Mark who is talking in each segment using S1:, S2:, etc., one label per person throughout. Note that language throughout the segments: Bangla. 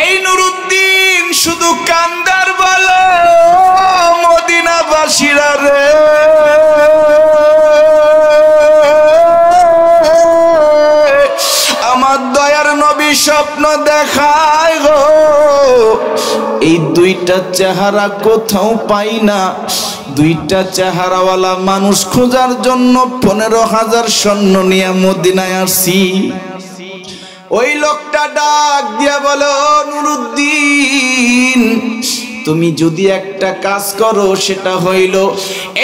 S1: এই নুরুদ্দিন শুধু কান্দার বলে মদিনাবাসীরা রে, আমার দয়ার নবী স্বপ্ন দেখায় গো, এই দুইটা চেহারা কোথাও পাই না। দুইটা চেহারাওয়ালা মানুষ খোঁজার জন্য 15,000 সৈন্য নিয়ে মদিনায় আসছি। ওই লোকটা ডাক দিয়া বলো, নুরুদ্দিন তুমি যদি একটা কাজ করো সেটা হইল,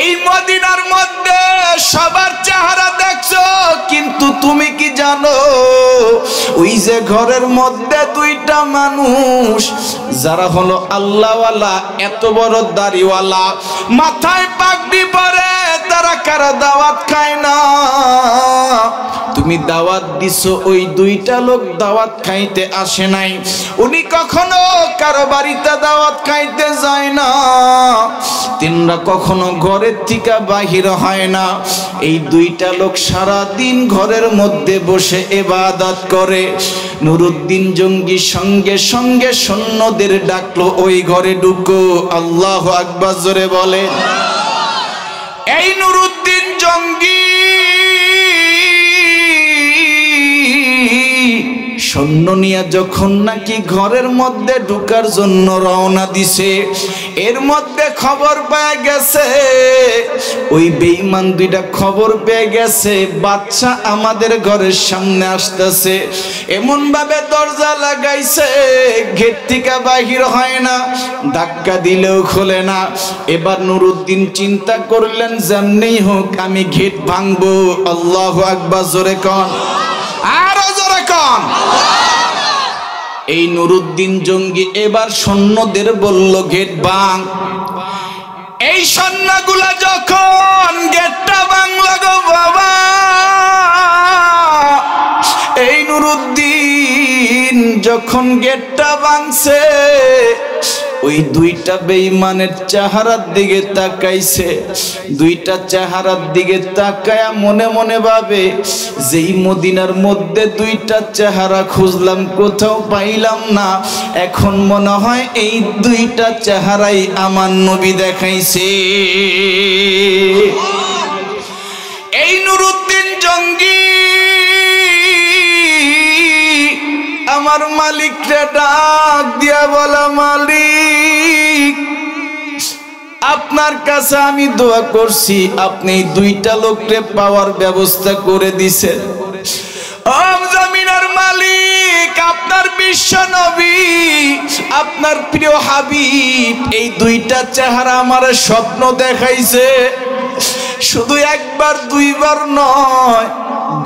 S1: এই মদিনার মধ্যে সবার চেহারা দেখছো, কিন্তু তুমি কি জানো ওই যে ঘরের মধ্যে দুইটা মানুষ যারা হলো আল্লাহওয়ালা, এত বড় দাড়িওয়ালা, মাথায় পাগড়ি পরে, তারা কারা দাওয়াত খায় না? তুমি দাওয়াত দিছো, ওই দুইটা লোক দাওয়াত খাইতে আসে নাই। উনি কখনো কারো বাড়িতে দাওয়াত খাইতে যায় না, তিনরা কখনো ঘরের থেকে বাহির হয় না। এই দুইটা লোক সারা দিন ঘরের মধ্যে বসে ইবাদত করে। নুরুদ্দিন জঙ্গি সঙ্গে সঙ্গে সৈন্যদের ডাকলো, ওই ঘরে ঢুকো, আল্লাহু আকবার জোরে বলে। এই নুরুদ্দিন জঙ্গি সৈন্য নিয়ে যখন নাকি ঘরের মধ্যে ঢুকার জন্য রওনা দিছে, এর মধ্যে খবর পেয়ে গেছে, ওই বেঈমান দুইটা খবর পেয়ে গেছে বাচ্চা আমাদের ঘরের সামনে আসতেছে। এমন ভাবে দরজা লাগাইছে, গেট থেকে বাহির হয় না, ধাক্কা দিলেও খোলে না। এবার নুরুদ্দিন চিন্তা করলেন, যেমনি হোক আমি গেট ভাঙবো। আল্লাহু আকবার জোরে কন, আরো জোরে কন। এই নুরুদ্দিন জঙ্গি এবার সৈন্যদের বলল, গেট ভাঙ। এই সৈন্যগুলা যখন গেটটা ভাঙল গো বাবা, এই নুরুদ্দিন যখন গেটটা ভাঙছে, ওই দুইটা বেঈমানের চেহারার দিকে তাকাইছে। দুইটা চেহারার দিকে তাকায়া মনে মনে ভাবে, যেই মদিনার মধ্যে দুইটা চেহারা খুঁজলাম কোথাও পাইলাম না, এখন মনে হয় এই দুইটা চেহারাই আমার নবী দেখাইছে। এই নুরুদ্দিন জঙ্গি আমার মালিককে ডাক দিয়া বলা, মালিক আপনার কাছে আমি দোয়া করছি, আপনি দুইটা লোককে পাওয়ার ব্যবস্থা করে দিছেন। জমিনের মালিক আপনার বিশ্ব নবী, আপনার প্রিয় হাবিব এই দুইটা চেহারা আমার স্বপ্ন দেখাইছে। শুধু একবার দুইবার নয়,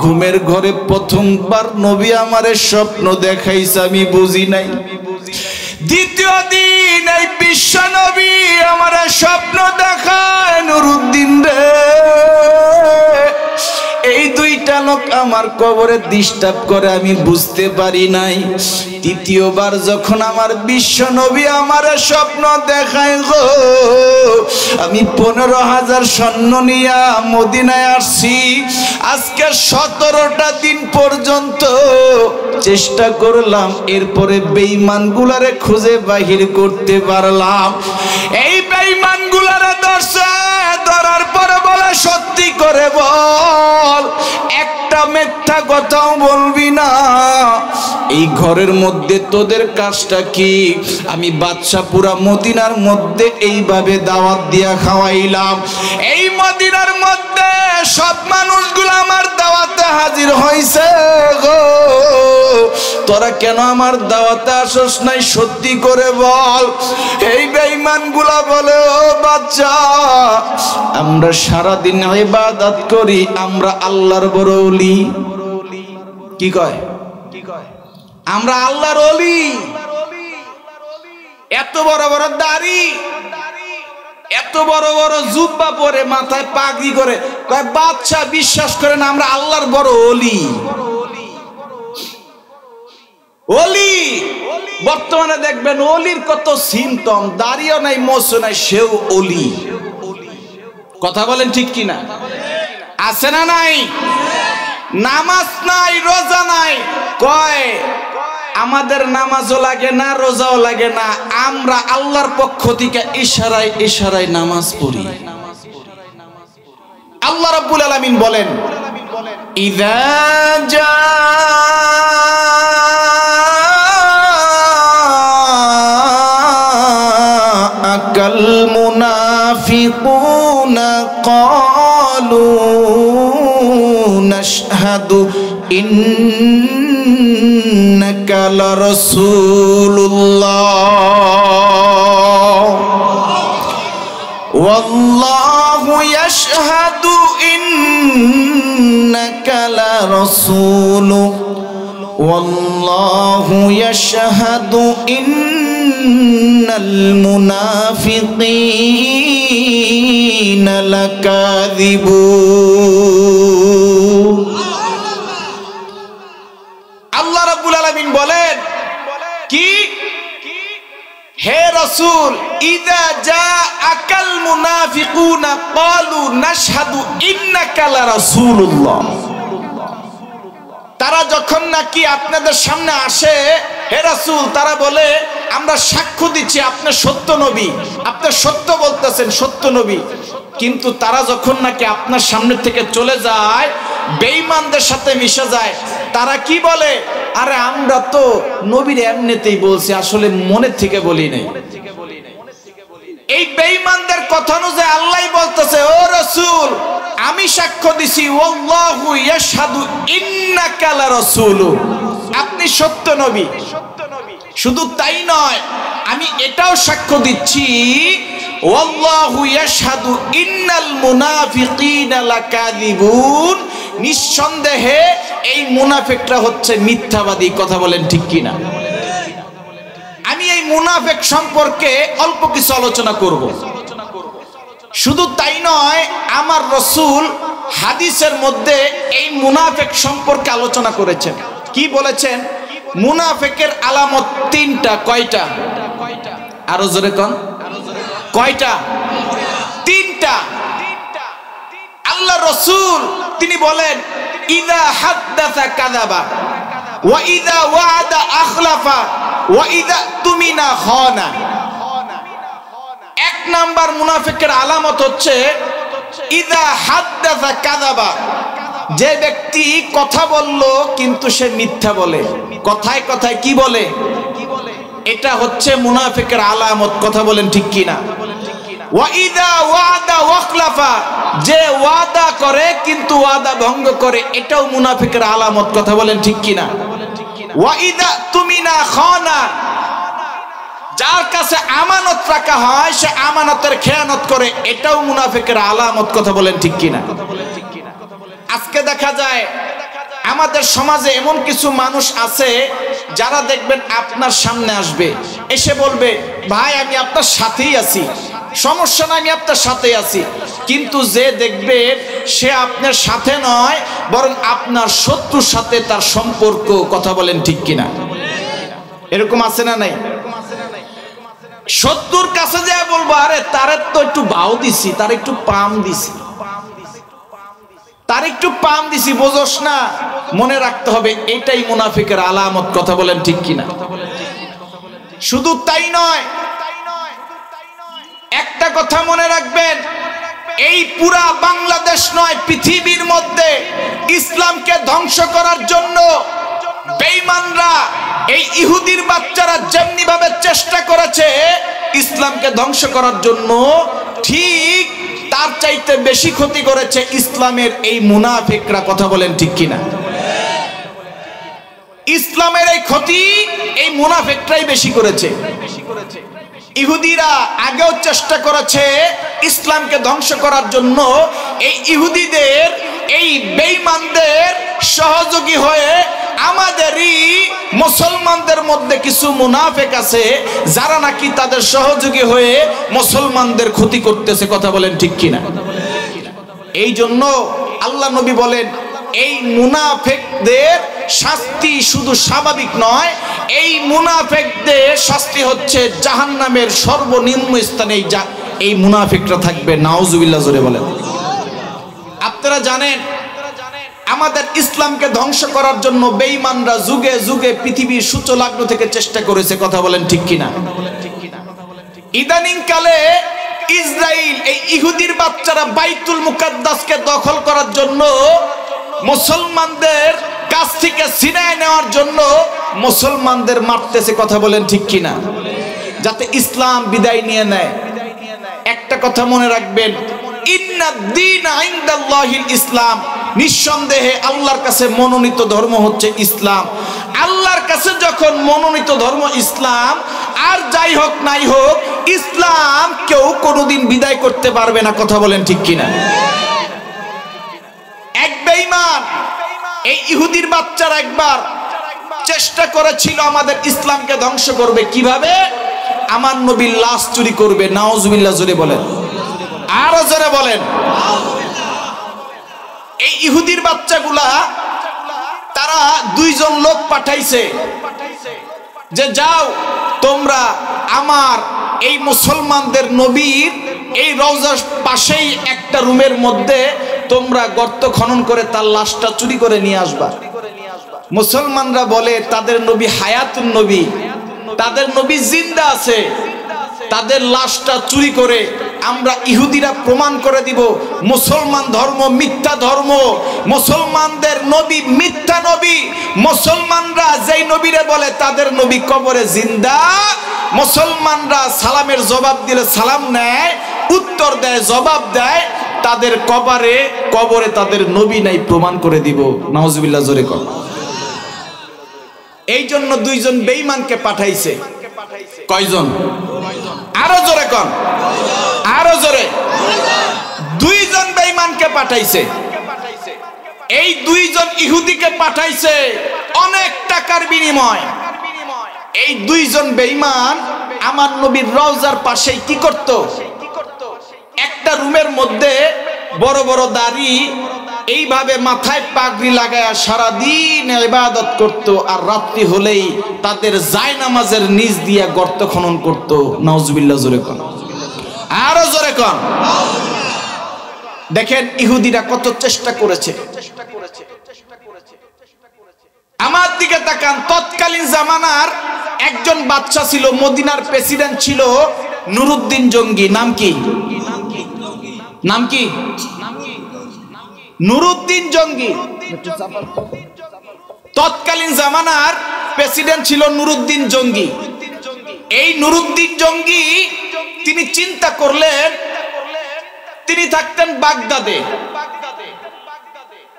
S1: ঘুমের ঘরে প্রথমবার নবী আমারে স্বপ্ন দেখাইছে, আমি বুঝি নাই। দ্বিতীয় দিন এই বিশ্ব নবী আমার স্বপ্ন দেখায়, নুরুদ্দিন রে এই দুইটা লোক আমার কবরে ডিস্টার্ব করে, আমি বুঝতে পারি নাই। তৃতীয়বার যখন আমার বিশ্ব নবী আমার স্বপ্ন দেখায় গো, আমি 15,000 সৈন্য নিয়া মদিনায় আসছি। আজকে 17টা দিন পর্যন্ত চেষ্টা করলাম, এরপরে বেঈমানগুলারে খুঁজে বাহির করতে পারলাম। এই বেঈমানগুলারে ধরার পরে বলে, সত্যি করে বল, একটা মিথ্যা কথাও বলবি না। এই ঘরের মধ্যে তোদের কাজটা কি? আমি বাদশা পুরা মদিনার মধ্যে এইভাবে দাওয়াত দিয়া খাওয়াইলাম, এই মদিনার মধ্যে সব মানুষগুলো আমার দাওয়াতে হাজির হয়েছে গো, তোরা কেন আমার দাওয়াতে আসস নাই? সত্যি করে বল। এই বেঈমানগুলা বলে, ও বাচ্চা, আমরা সারাদিন ইবাদত করি, আমরা আল্লাহর বড় ওলি। কি কয়? আমরা আল্লাহর ওলি। এত বড় বড় দাড়ি, এত বড় বড় জুব্বা পরে, মাথায় পাগড়ি করে, কয় বাচ্চা বিশ্বাস করে না আমরা আল্লাহর বড় ওলি। ওলি বর্তমানে দেখবেন ওলির কত সিমটম, দাড়িও নাই, মোছও নাই, সেও ওলি। কথা বলেন ঠিক কিনা? আছে না নাই? নামাজ নাই, রোজা নাই, কয় আমাদের নামাজও লাগে না, রোজাও লাগে না, আমরা আল্লাহর পক্ষ থেকে ইশারায় ইশারায় নামাজ পড়ি। আল্লাহ রাব্বুল আলামিন বলেন, ইযা জাআকাল মুনাফিকুনা ক্বালু নাশহাদু ইন্নাকা লারাসূলুল্লাহ ওয়াল্লাহু ইয়াশহাদু ইন্নাকা লারাসূলু ওয়াল্লাহু ইয়াশহাদু ইন্নাল মুনাফিকিনা লাকাযিবুন। আল্লাহ রাব্বুল আলামিন বলেন কি, হে রাসূল, ইযা জাআকাল মুনাফিকুনা ক্বালু নাশহাদু ইন্নাকা লারাসূলুল্লাহ, তারা যখন নাকি আপনাদের সামনে আসে হে রাসূল, তারা বলে আমরা সাক্ষ্য দিচ্ছি আপনি সত্য নবী, আপনি সত্য বলতেছেন, সত্য নবী। কিন্তু তারা যখন নাকি আপনার সামনে থেকে চলে যায়, বেঈমানদের সাথে মিশে যায়, তারা কি বলে, আরে আমরা তো নবীর এমনিতেই বলছি, আসলে মনের থেকে বলি নাই। এই বেঈমানদের কথা অনুযায়ী আল্লাহ বলতেছে, ও রাসূল আমি সাক্ষ্য দিছি, ওয়াল্লাহু ইয়াশহাদু ইন্নাকা লারাসূলু, আপনি সত্য নবী। শুধু তাই নয়, আমি এটাও সাক্ষ্য দিচ্ছি, ওয়াল্লাহু ইয়াশহাদু ইন্নাল মুনাফিকিনা লাকাযিবুন, নিঃসন্দেহে এই মুনাফিকরা হচ্ছে মিথ্যাবাদী। কথা বলেন ঠিক কিনা? আমি এই মুনাফিক সম্পর্কে অল্প কিছু আলোচনা করব। শুধু তাই নয়, আমার রাসূল হাদিসের মধ্যে এই মুনাফিক সম্পর্কে আলোচনা করেছেন। কি বলেছেন? মুনাফিকের আলামত তিনটা। কয়টা? আরো জোরে কোন, কয়টা? তিনটা। আল্লাহ রাসূল তিনি বলেন, ইযা হাদ্দাসা কাযাবা ওয়া ইযা ওয়া'আদা আখলাফা ওয়া ইযা তুমিনা খানা। এক নাম্বার মুনাফিকের আলামত হচ্ছে ইযা হাদ্দাসা কাযাবা, যে ব্যক্তি কথা বলল কিন্তু সে মিথ্যা বলে, কথায় কথায় কি বলে, এটা হচ্ছে মুনাফিকের আলামত। কথা বলেন ঠিক কিনা? ওয়া ইযা ওয়া'আদা ওয়াখলাফা, যে ওয়াদা করে কিন্তু ওয়াদা ভঙ্গ করে, এটাও মুনাফিকের আলামত। কথা বলেন ঠিক কিনা? ওয়া ইযা তুমিনা খানা, যার কাছে আমানত রাখা হয় সে আমানতের খেয়ানত করে, এটাও মুনাফিকের আলামত। কথা বলেন ঠিক কিনা? আজকে দেখা যায় আমাদের সমাজে এমন কিছু মানুষ আছে যারা দেখবেন আপনার সামনে আসবে, এসে বলবে, ভাই আমি আপনার সাথেই আছি, সমস্যা নাই, আমি আপনার সাথেই আছি। কিন্তু যে দেখবে সে আপনার সাথে নয়, বরং আপনার শত্রুর সাথে তার সম্পর্ক। কথা বলেন ঠিক কিনা? এরকম আছে না নাই? শত্রুর কাছে যা বলবো, আরে তার তো একটু বাউ দিছি, তার একটু পাম দিছি, তার একটু পাম দিছি, বোঝোস না? মনে রাখতে হবে এটাই মুনাফিকের আলামত। কথা বলেন ঠিক কিনা? শুধু তাই নয়, একটা কথা মনে রাখবেন, এই পুরা বাংলাদেশ নয়, পৃথিবীর মধ্যে ইসলামকে ধ্বংস করার জন্য বেঈমানরা, এই ইহুদির বাচ্চারা যেমনি ভাবে চেষ্টা করেছে ইসলামকে ধ্বংস করার জন্য, ঠিক তার চাইতে বেশি ক্ষতি করেছে ইসলামের এই মুনাফিকরা। কথা বলেন ঠিক কিনা? ইসলামের এই ক্ষতি এই মুনাফিকরাই বেশি করেছে। ইহুদিরা আগেও চেষ্টা করেছে ইসলামকে ধ্বংস করার জন্য। এই ইহুদিদের, এই বেঈমানদের সহযোগী হয়ে আমাদেরই মুসলমানদের মধ্যে কিছু মুনাফিক আছে যারা নাকি তাদের সহযোগী হয়ে মুসলমানদের ক্ষতি করতেছে। কথা বলেন ঠিক কিনা? এই জন্য আল্লাহ নবী বলেন, এই মুনাফিকদের শাস্তি শুধু স্বাভাবিক নয়, এই মুনাফিকদের শাস্তি হচ্ছে জাহান্নামের সর্বনিম্ন স্থানে এই মুনাফিকরা থাকবে। নাউজুবিল্লাহ, জোরে বলেন। আপনারা জানেন আমাদের ইসলামকে ধ্বংস করার জন্য বেঈমানরা যুগে যুগে পৃথিবীর সূচলগ্ন থেকে চেষ্টা করেছে। কথা বলেন ঠিক কিনা? ইদানিং কালে ইসরায়েল এই ইহুদির বাচ্চারা বাইতুল মুকাদ্দাসকে দখল করার জন্য, মুসলমানদের কাছ থেকে ছিনিয়ে নেওয়ার জন্য মুসলমানদের মারতেছে। কথা বলেন ঠিক কিনা? যাতে ইসলাম বিদায় নিয়ে নেয়। একটা কথা মনে রাখবেন, ইন্নাদ দীন ইনদাল্লাহিল ইসলাম, নিঃসন্দেহে আল্লাহর কাছে মনোনীত ধর্ম হচ্ছে ইসলাম। আল্লাহর কাছে যখন মনোনীত ধর্ম ইসলাম, আর যাই হোক নাই হোক, ইসলাম কেউ কোনোদিন বিদায় করতে পারবে না। কথা বলেন ঠিক কিনা? এক বেঈমান এই ইহুদির বাচ্চারা একবার চেষ্টা করেছিল আমাদের ইসলামকে ধ্বংস করবে। কিভাবে? আমার নবীর লাশ চুরি করবে। নাউজুবিল্লাহ, জোরে বলেন, আরো জোরে বলেন। এই ইহুদির বাচ্চাগুলা তারা দুইজন লোক পাঠাইছে যে যাও তোমরা আমার এই মুসলমানদের নবীর এই রওজার পাশেই একটা রুমের মধ্যে তোমরা গর্ত খনন করে তার লাশটা চুরি করে নিয়ে আসবা। মুসলমানরা বলে তাদের নবী হায়াতুন নবী, তাদের নবী জিন্দা আছে, তাদের লাশটা চুরি করে আমরা ইহুদিরা প্রমাণ করে দিব মুসলমান ধর্ম মিথ্যা ধর্ম, মুসলমানদের নবী মিথ্যা নবী। মুসলমানরা যেই নবীরে বলে তাদের নবী কবরে জিন্দা। মুসলমানরা সালামের জবাব দিলে সালাম নেয়, উত্তর দেয়, জবাব দেয়, তাদের কবরে তাদের নবী নাই, প্রমাণ করে দিব। নাউজুবিল্লাহ, জোরে কর। এই জন্য দুইজন বেঈমানকে পাঠাইছে। কয়জন? আরো জোরে কর, আরো জোরে। দুইজন বেঈমানকে পাঠাইছে। এই দুইজন ইহুদিকে পাঠাইছে অনেক টাকার বিনিময়। এই দুইজন বেঈমান আমার নবীর রওজার পাশে কি করত? একটা রুমের মধ্যে বড় বড় দাড়ি, এইভাবে মাথায় পাগড়ি লাগায়া সারাদিন ইবাদত করত, আর রাত্রি হলেই তাদের জায়নামাজের নিচ দিয়া গর্ত খনন করত। নাউজুবিল্লাহ, জোরে কর, আরো জোরে কর। দেখেন ইহুদিরা কত চেষ্টা করেছে। আমার দিকে তাকান, তৎকালীন জামানার একজন বাদশা ছিল, মদিনার প্রেসিডেন্ট ছিল নুরুদ্দিন জঙ্গি। নাম কি? নাম কি? নুরুদ্দিন জঙ্গি। তৎকালীন জামানার প্রেসিডেন্ট ছিল নুরুদ্দিন জঙ্গি। এই নুরুদ্দিন জঙ্গি তিনি চিন্তা করলেন, তিনি থাকতেন বাগদাদে।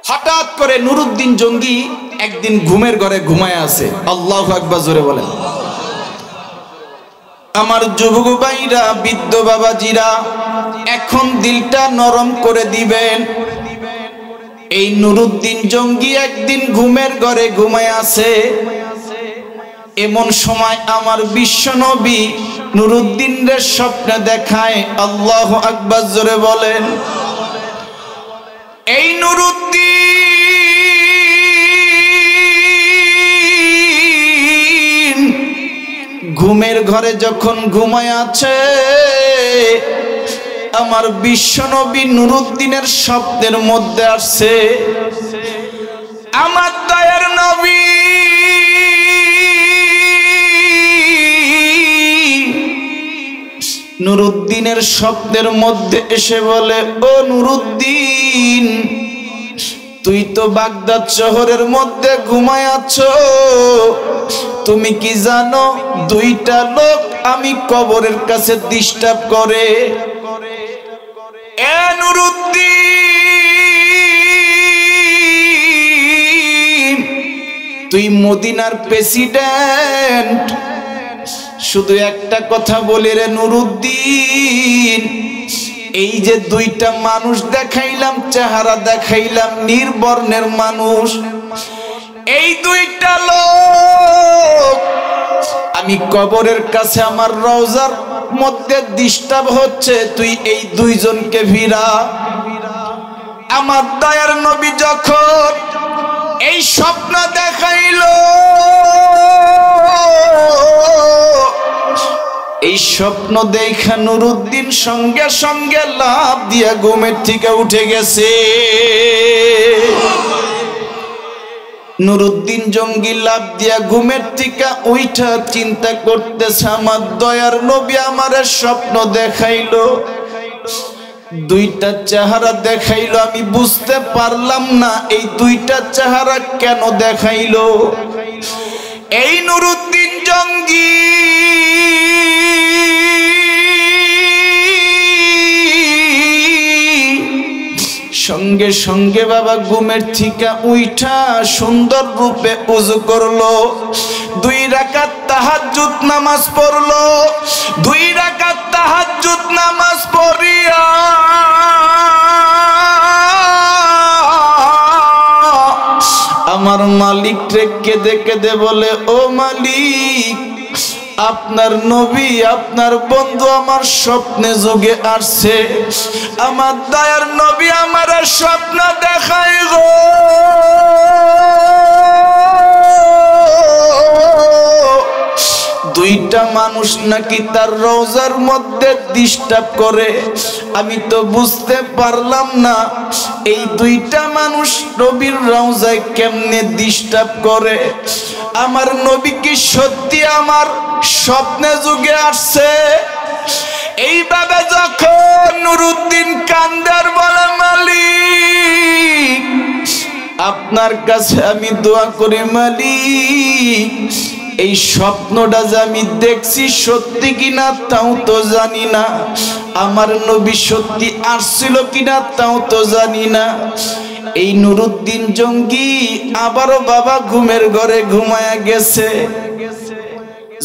S1: হঠাৎ করে নুরুদ্দিন জঙ্গি একদিন ঘুমের ঘরে ঘুমায় আছে। আল্লাহু আকবার, জোরে বলেন। আমার যুবক ভাইরা, বৃদ্ধ বাবাজিরা, এখন দিলটা নরম করে দিবেন। এই নুরুদ্দিন জঙ্গি একদিন ঘুমের ঘরে ঘুমায় আছে। এমন সময় আমার বিশ্বনবী নুরুদ্দিনের স্বপ্নে দেখায়। আল্লাহু আকবার, জোরে বলেন। এই নুরুদ্দিন ঘুমের ঘরে যখন ঘুমায় আছে, আমার বিশ্বনবী নুরুদ্দিনের স্বপ্নের মধ্যে আসছে। আমার দয়ার নবী নুরুদ্দিনের স্বপ্নের মধ্যে এসে বলে, ও নুরুদ্দিন, তুই তো বাগদাদ শহরের মধ্যে ঘুমায় আছো, তুমি কি জানো দুইটা লোক আমি কবরের কাছে ডিস্টার্ব করে? এ নুরুদ্দিন, তুই মদিনার প্রেসিডেন্ট, শুধু একটা কথা বলি রে নুরুদ্দিন, এই যে দুইটা মানুষ দেখাইলাম, চেহারা দেখাইলাম নির্বর্ণের মানুষ, এই দুইটা লোক আমি কবরের কাছে আমার রওজার মধ্যে ডিস্টার্ব হচ্ছে, তুই এই দুইজনকে ফিরা। আমার দয়ার নবী যখন এই স্বপ্ন দেখাইল, এই স্বপ্ন দেখা নুরুদ্দিন সঙ্গে সঙ্গে লাফ দিয়া ঘুমের থেকে উঠে গেছে। নুরুদ্দিন জঙ্গি লাভ দিয়া ঘুমের থেকে উইঠা চিন্তা করতেছে, আমার দয়ার নবী আমারে স্বপ্ন দেখাইলো, দুইটা চেহারা দেখাইলো, আমি বুঝতে পারলাম না এই দুইটা চেহারা কেন দেখাইলো। এই নুরুদ্দিন জঙ্গি সঙ্গে সঙ্গে বাবা ঘুমের থেকে উইঠা সুন্দর রূপে ওযু করলো, 2 রাকাত তাহাজ্জুদ নামাজ পড়লো। 2 রাকাত তাহাজ্জুদ নামাজ পড়িয়া আমার মালিক রে কেঁদে কেঁদে বলে, ও মালিক, আপনার নবী আপনার বন্ধু আমার স্বপ্নে যোগে আসছে, আমার দয়ার নবী আমার স্বপ্ন দেখাই গো। দুইটা মানুষ নাকি তার রওজার মধ্যে ডিস্টার্ব করে, আমি তো বুঝতে পারলাম না এই দুইটা মানুষ নবীর রওজায় কেমনে ডিস্টার্ব করে। আমার নবী কি সত্যি আমার স্বপ্নে যুগে আসছে? এইভাবে যখন নুরুদ্দিন কান্দার বলে, মালিক আপনার কাছে আমি দোয়া করি, মালিক এই স্বপ্নটা যে আমি দেখছি সত্যি কিনা তাও তো জানি না, আমার নবী সত্যি আসছিল কিনা তাও তো জানি না। এই নুরুদ্দিন জঙ্গি আবারও বাবা ঘুমের ঘরে ঘুমায়া গেছে।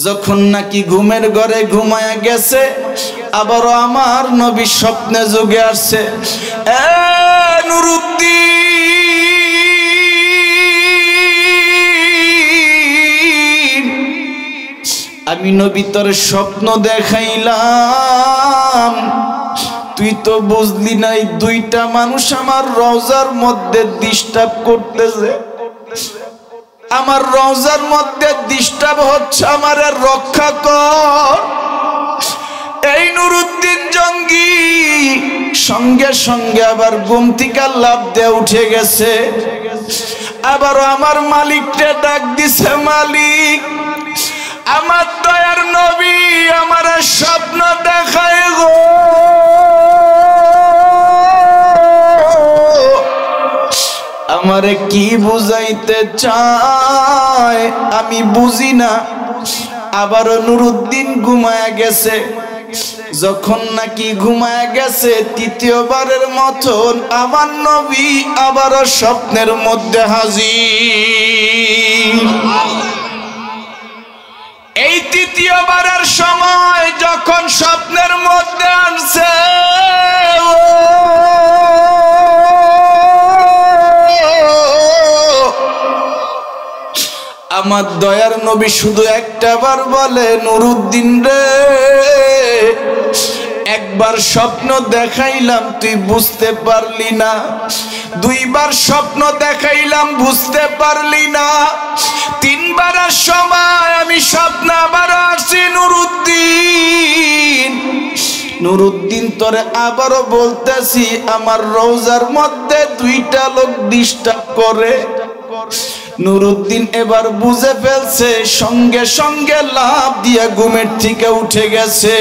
S1: যখন নাকি ঘুমের ঘরে ঘুমায়া গেছে, আবারও আমার নবী স্বপ্নে যোগে আসছে, এ নুরুদ্দিন, আমি নবী তোর স্বপ্ন দেখাইলাম, তুই তো বুঝলি নাই দুইটা মানুষ আমার রওজার মধ্যে ডিস্টার্ব করতেছে, আমার রওজার মধ্যে ডিস্টার্ব হচ্ছে, আমারে রক্ষা কর। এই নুরুদ্দিন জঙ্গি সঙ্গে সঙ্গে আবার ঘুম থেকে লাফ দিয়ে উঠে গেছে, আবার আমার মালিককে ডাক দিছে, মালিক আমার দয়ার নবী আমার স্বপ্ন দেখায় গো, আমারে কি বুঝাইতে চায় আমি বুঝি না। আবারও নুরুদ্দিন ঘুমায়া গেছে। যখন নাকি ঘুমায়া গেছে, তৃতীয়বারের মতন আমার নবী আবারও স্বপ্নের মধ্যে হাজির। এই তৃতীয়বারের সময় যখন স্বপ্নের মধ্যে আসছে, আমার দয়ার নবী শুধু একটা বার বলে, নুরুদ্দিন রে, একবার স্বপ্ন দেখাইলাম তুই বুঝতে পারলি না, 2 বার স্বপ্ন দেখাইলাম বুঝতে পারলি না, 3 বারের সময় আমি স্বপ্ন আবার আসছি, নুরুদ্দিন, নুরুদ্দিন তোরে আবারও বলতেছি, আমার রওজার মধ্যে 2টা লোক ডিস্টার্ব করে। নুরুদ্দিন এবার বুঝে ফেলছে, সঙ্গে সঙ্গে লাফ দিয়ে ঘুমের থেকে উঠে গেছে,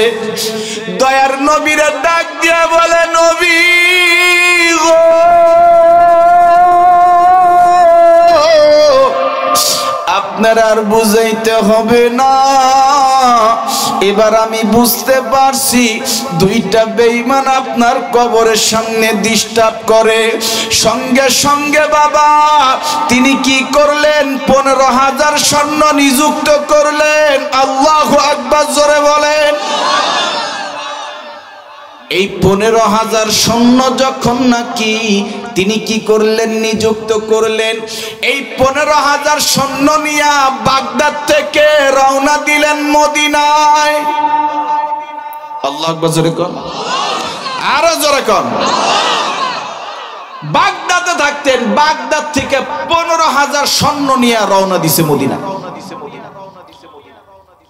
S1: দয়ার নবীরে ডাক দিয়া বলে, নবী গো, আপনার আর বুঝাইতে হবে না, এবার আমি বুঝতে পারছি 2টা বেঈমান আপনার কবরের সামনে ডিস্টার্ব করে। সঙ্গে সঙ্গে বাবা তিনি কি করলেন, 15,000 সৈন্য নিযুক্ত করলেন। আল্লাহু আকবার, জোরে বলেন। এই 15,000 সৈন্য যখন নাকি তিনি কি করলেন, নিযুক্ত করলেন, এই 15,000 সৈন্য নিয়ে বাগদাদ থেকে রওনা দিলেন মদিনায়। আল্লাহু আকবার, জোরে কোন, আরো জোরে কোন। বাগদাদে থাকতেন, বাগদাদ থেকে 15,000 সৈন্য নিয়ে রওনা দিছে মদিনা।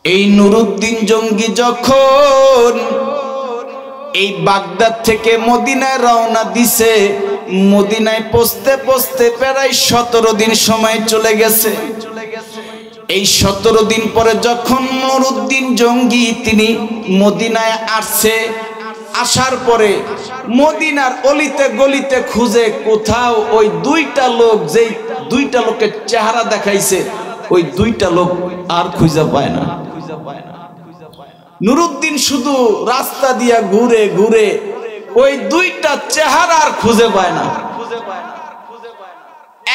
S1: এই নুরুদ্দিন জঙ্গি যখন এই বাগদাদ থেকে মদিনায় রওনা দিছে, মদিনায় পৌঁছতে পৌঁছতে প্রায় 17 দিন সময় চলে গেছে। এই 17 দিন পরে যখন নুরউদ্দিন জঙ্গি তিনি মদিনায় আসছে, আসার পরে মদিনার অলিতে গলিতে খুঁজে কোথাও ওই দুইটা লোক, যেই দুইটা লোকের চেহারা দেখাইছে, ওই দুইটা লোক আর খুঁজে পায় না। নুরউদ্দিন শুধু রাস্তা দিয়া ঘুরে ঘুরে ওই দুইটা চেহারা আর খুঁজে পায় না।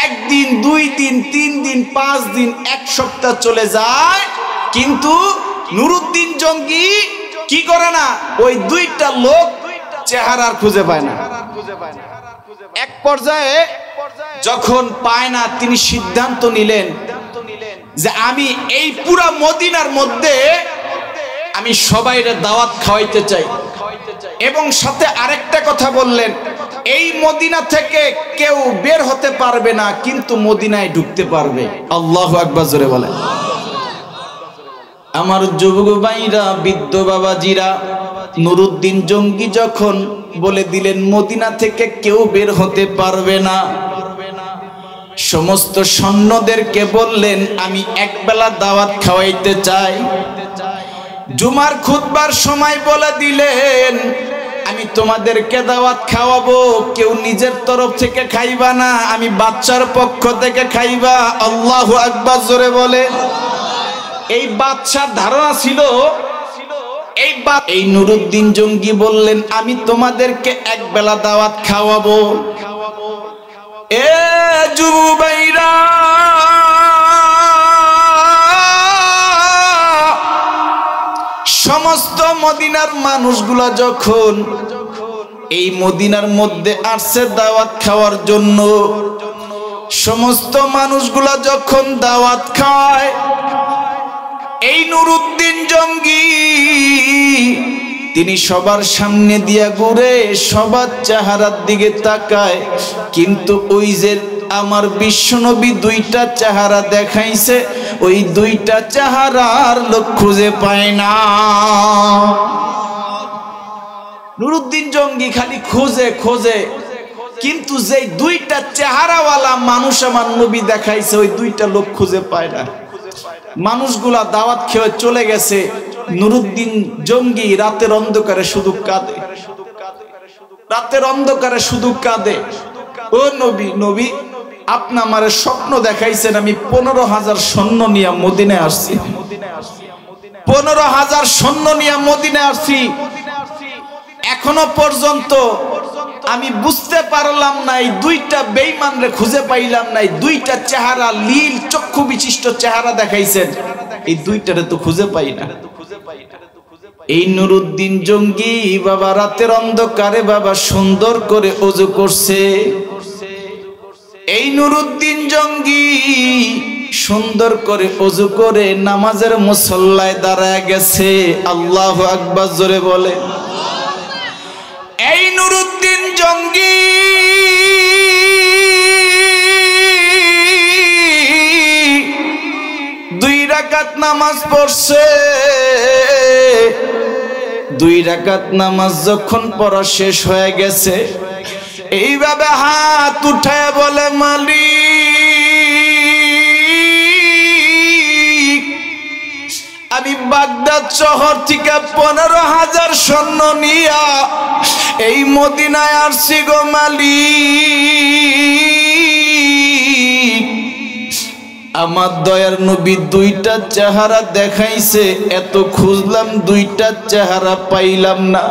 S1: একদিন, 2 দিন, 3 দিন, 5 দিন, 1 সপ্তাহ চলে যায়, কিন্তু নুরউদ্দিন জঙ্গি কি করে না, ওই দুইটা লোক চেহারা আর খুঁজে পায় না। এক পর্যায়ে যখন পায় না, তিনি সিদ্ধান্ত নিলেন যে আমি এই পুরা মদিনার মধ্যে আমি সবাইরে দাওয়াত খাওয়াইতে চাই। এবং সাথে আরেকটা কথা বললেন, এই মদিনা থেকে কেউ বের হতে পারবে না, কিন্তু মদিনায় ঢুকতে পারবে। আল্লাহু আকবার, জোরে বলেন। আমার যুবক ভাইরা, বৃদ্ধ বাবাজিরা, নুরউদ্দিন জঙ্গি যখন বলে দিলেন মদিনা থেকে কেউ বের হতে পারবে না, সমস্ত সৈন্যদেরকে বললেন আমি একবেলা দাওয়াত খাওয়াইতে চাই। জুমার খুতবার সময় বলে দিলেন আমি তোমাদেরকে দাওয়াত খাওয়াবো, কেউ নিজের তরফ থেকে খাইবা না, আমি বাচ্চার পক্ষ থেকে খাইবা। আল্লাহু আকবার, জোরে বলে। এই বাচ্চার ধারণা ছিল এই নুরউদ্দিন জঙ্গি বললেন আমি তোমাদেরকে একবেলা দাওয়াত খাওয়াবো। এ যুবকরা, সমস্ত মদিনার মানুষগুলা যখন এই মদিনার মধ্যে আসছে দাওয়াত খাওয়ার জন্য, সমস্ত মানুষগুলা যখন দাওয়াত খায়, এই নুরউদ্দিন জঙ্গি তিনি সবার সামনে দিয়া ঘুরে সবার চেহারার দিকে তাকায়, কিন্তু ওই যে আমার বিশ্বনবী দুইটা চেহারা দেখাইছে, ওই দুইটা চেহারার লোক খুঁজে পায় না। নুরউদ্দিন জঙ্গি খালি খোঁজে খোঁজে, কিন্তু যে দুইটা চেহারাওয়ালা মানুষ আমার নবী দেখাইছে, ওই দুইটা লোক খুঁজে পায় না। মানুষগুলা দাওয়াত খেয়ে চলে গেছে, নুরউদ্দিন জঙ্গি রাতের অন্ধকারে শুধু কাঁদে, রাতের অন্ধকারে শুধু কাঁদে। ও নবী, নবী আপনি আমার স্বপ্ন দেখাইছেন আমি 15,000 সৈন্য নিয়ে মদিনায় আসছি, 15,000 সৈন্য নিয়ে মদিনায় আসছি, এখনো পর্যন্ত আমি বুঝতে পারলাম না, এই দুইটা বেঈমানরে খুঁজে পাইলাম না। এই দুইটা চেহারা, লীল চক্ষু বিশিষ্ট চেহারা দেখাইছেন, এই দুইটারে তো খুঁজে পাই না। এই নুরউদ্দিন জঙ্গি বাবা রাতের অন্ধকারে বাবা সুন্দর করে ওযু করছে। এই নুরউদ্দিন জঙ্গি সুন্দর করে ওযু করে নামাজের মুসল্লায় দাঁড়ায় গেছে। আল্লাহু আকবার, জোরে বলে। এই নুরউদ্দিন জঙ্গি দুই রাকাত নামাজ পড়ছে। 2 রাকাত নামাজ যখন পড়া শেষ হয়ে গেছে, এইভাবে হাত উঠায় বলে মালিক, আমি বাগদাদ শহর থেকে 15,000 সৈন্য নিয়া এই মদিনায় আসছি গো মালিক। আমার দয়ার নবী দুইটা চেহারা দেখাইছে, এত খুঁজলাম দুইটা চেহারা পাইলাম না।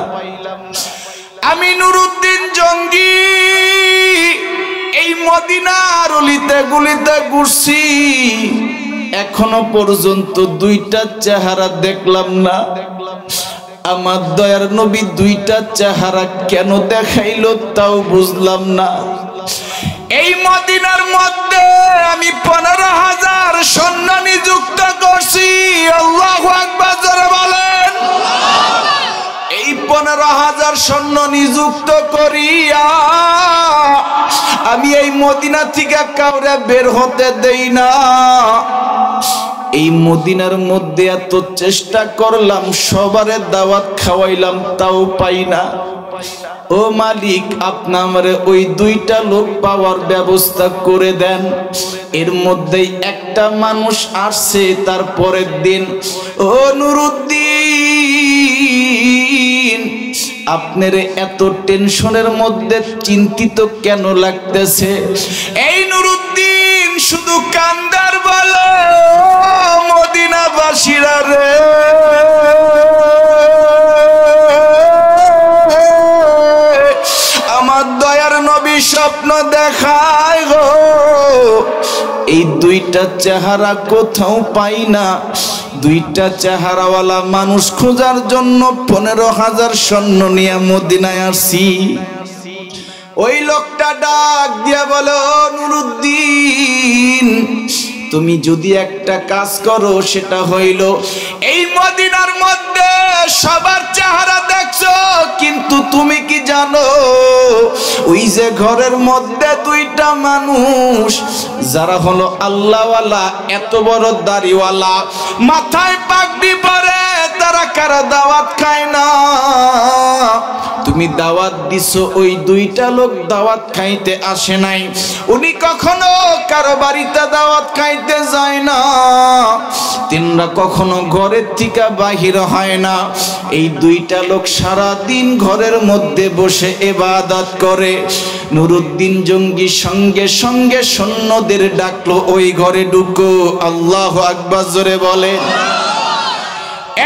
S1: আমি নুরউদ্দিন জঙ্গি এই মদিনার অলিতে গলিতে ঘুরছি, এখনো পর্যন্ত দুইটা চেহারা দেখলাম না। আমার দয়ার নবী দুইটা চেহারা কেন দেখাইলো তাও বুঝলাম না। এই মদিনার মধ্যে আমি 15,000 সৈন্য নিযুক্ত করছি। আল্লাহু আকবার, জোরে বলেন। এই 15,000 সৈন্য নিযুক্ত করিয়া আমি এই মদিনা থেকে কাউরে বের হতে দেই না। এই মদিনার মধ্যে এত চেষ্টা করলাম, সবারে দাওয়াত খাওয়াইলাম, তাও পাই না। ও মালিক, আপনি আমারে ওই দুইটা লোক পাওয়ার ব্যবস্থা করে দেন। এর মধ্যেই একটা মানুষ আসছে তার পরের দিন, ও নুরুদ্দিন, আপনার এত টেনশনের মধ্যে চিন্তিত কেন লাগতেছে? এই নুরুদ্দিন শুধু কান্দার বলো, মদিনাবাসীরা রে, আমার দয়ার নবী স্বপ্ন দেখায় গো, এই দুইটা চেহারা কোথাও পাই না। দুইটা চেহারাওয়ালা মানুষ খোঁজার জন্য 15,000 সৈন্য নিয়ে মদিনায় আসছি। ওই লোকটা ডাক দিয়া বলো, নুরুদ্দিন, তুমি যদি একটা কাজ করো সেটা হইল, এই মদিনার মধ্যে সবার চেহারা দেখছো, কিন্তু তুমি কি জানো ওই যে ঘরের মধ্যে দুইটা মানুষ যারা হলো আল্লাহওয়ালা, এত বড় দাড়িওয়ালা, মাথায় পাগড়ি পরে, তারা কারা দাওয়াত খায় না? তুমি দাওয়াত দিছো, ওই দুইটা লোক দাওয়াত খাইতে আসে নাই। উনি কখনো কারো বাড়িতে দাওয়াত খাইতে যায় না, তিনরা কখনো ঘরের থেকে বাহির হয় না। এই দুইটা লোক সারা দিন ঘরের মধ্যে বসে ইবাদত করে। নুরুদ্দিন জঙ্গি সঙ্গে সঙ্গে সৈন্যদের ডাকলো, ওই ঘরে ঢুকো। আল্লাহু আকবার জোরে বলে।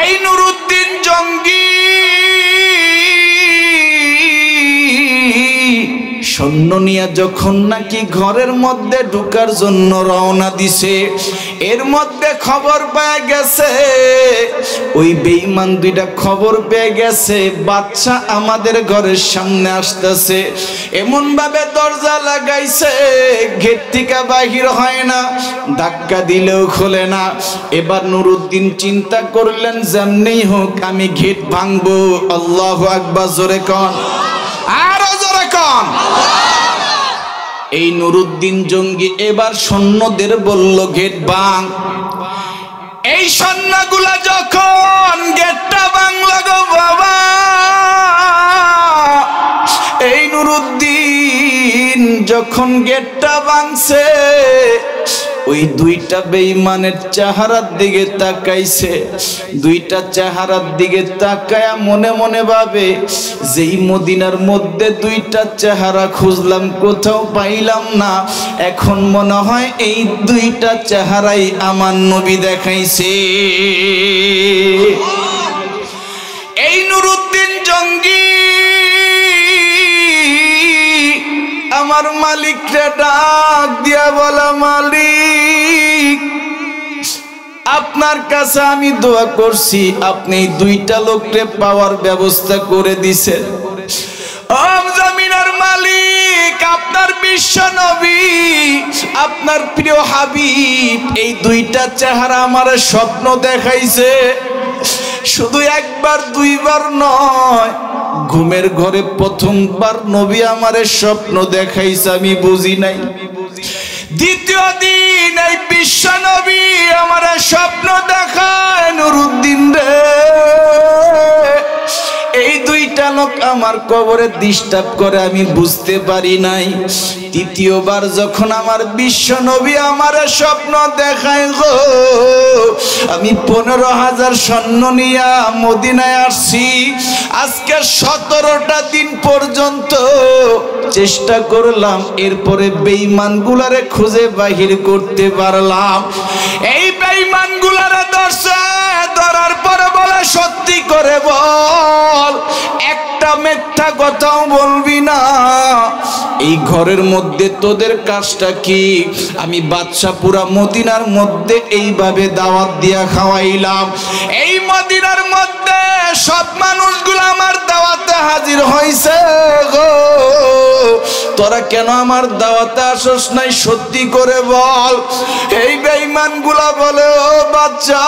S1: এই নুরুদ্দিন জঙ্গি সৈন্য নিয়ে যখন নাকি ঘরের মধ্যে ঢুকার জন্য রওনা দিছে, এর মধ্যে খবর পেয়ে গেছে, ওই বেঈমান দুইটা খবর পেয়ে গেছে বাচ্চা আমাদের ঘরের সামনে আসতেছে। এমন ভাবে দরজা লাগাইছে, গেট থেকে বাহির হয় না, ধাক্কা দিলেও খোলে না। এবার নুরুদ্দিন চিন্তা করলেন, যেমনি হোক আমি গেট ভাঙবো। আল্লাহু আকবার জোরে কন, আরো জোরে কন। এই নুরুদ্দিন জঙ্গি এবার সৈন্যদের বলল, গেট ভাঙ। এই সৈন্যগুলা যখন গেটটা ভাঙলো গো বাবা, এই নুরুদ্দিন যখন গেটটা ভাঙছে, ওই দুইটা বেঈমানের চেহারার দিকে তাকাইছে। দুইটা চেহারার দিকে তাকায়া মনে মনে ভাবে, যেই মদিনার মধ্যে দুইটা চেহারা খুঁজলাম কোথাও পাইলাম না, এখন মনে হয় এই দুইটা চেহারাই আমার নবী দেখাইছে। এই নুরুদ্দিন জঙ্গি আমার মালিককে ডাক দিয়া বলা, মালিক, আপনার কাছে আমি দোয়া করছি, আপনি দুইটা লোককে পাওয়ার ব্যবস্থা করে দিছেন। ও জমিনের মালিক, আপনার বিশ্ব নবী, আপনার প্রিয় হাবিব এই দুইটা চেহারা আমার স্বপ্ন দেখাইছে। শুধু একবার দুইবার নয়, ঘুমের ঘরে প্রথমবার নবী আমারে স্বপ্ন দেখাইছে, আমি বুঝি নাই। দ্বিতীয় দিন এই বিশ্ব নবী আমারে স্বপ্ন দেখায়, নুরুদ্দিন রে, এই দুইটা লোক আমার কবরে ডিস্টার্ব করে, আমি বুঝতে পারি নাই। তৃতীয়বার যখন আমার বিশ্ব নবী আমার স্বপ্ন দেখায় গো, আমি 15,000 সৈন্য নিয়ে মদিনায় আসছি। আজকে 17টা দিন পর্যন্ত চেষ্টা করলাম, এরপরে বেঈমানগুলারে খুঁজে বাহির করতে পারলাম। এই বেঈমানগুলারে ধরার পরে বলে, সত্যি করে বল, একটা মিথ্যা কথাও বলবি না। এই ঘরের মধ্যে তোদের কাজটা কি? আমি বাদশাহ পুরা মদিনার মধ্যে এইভাবে দাওয়াত দিয়া খাওয়াইলাম, এই মদিনার মধ্যে সব মানুষগুলো আমার দাওয়াতে হাজির হয়েছে গো, তোরা কেন আমার দাওয়াতে আসস নাই? সত্যি করে বল। এই বেঈমানগুলা বলে, ও বাচ্চা,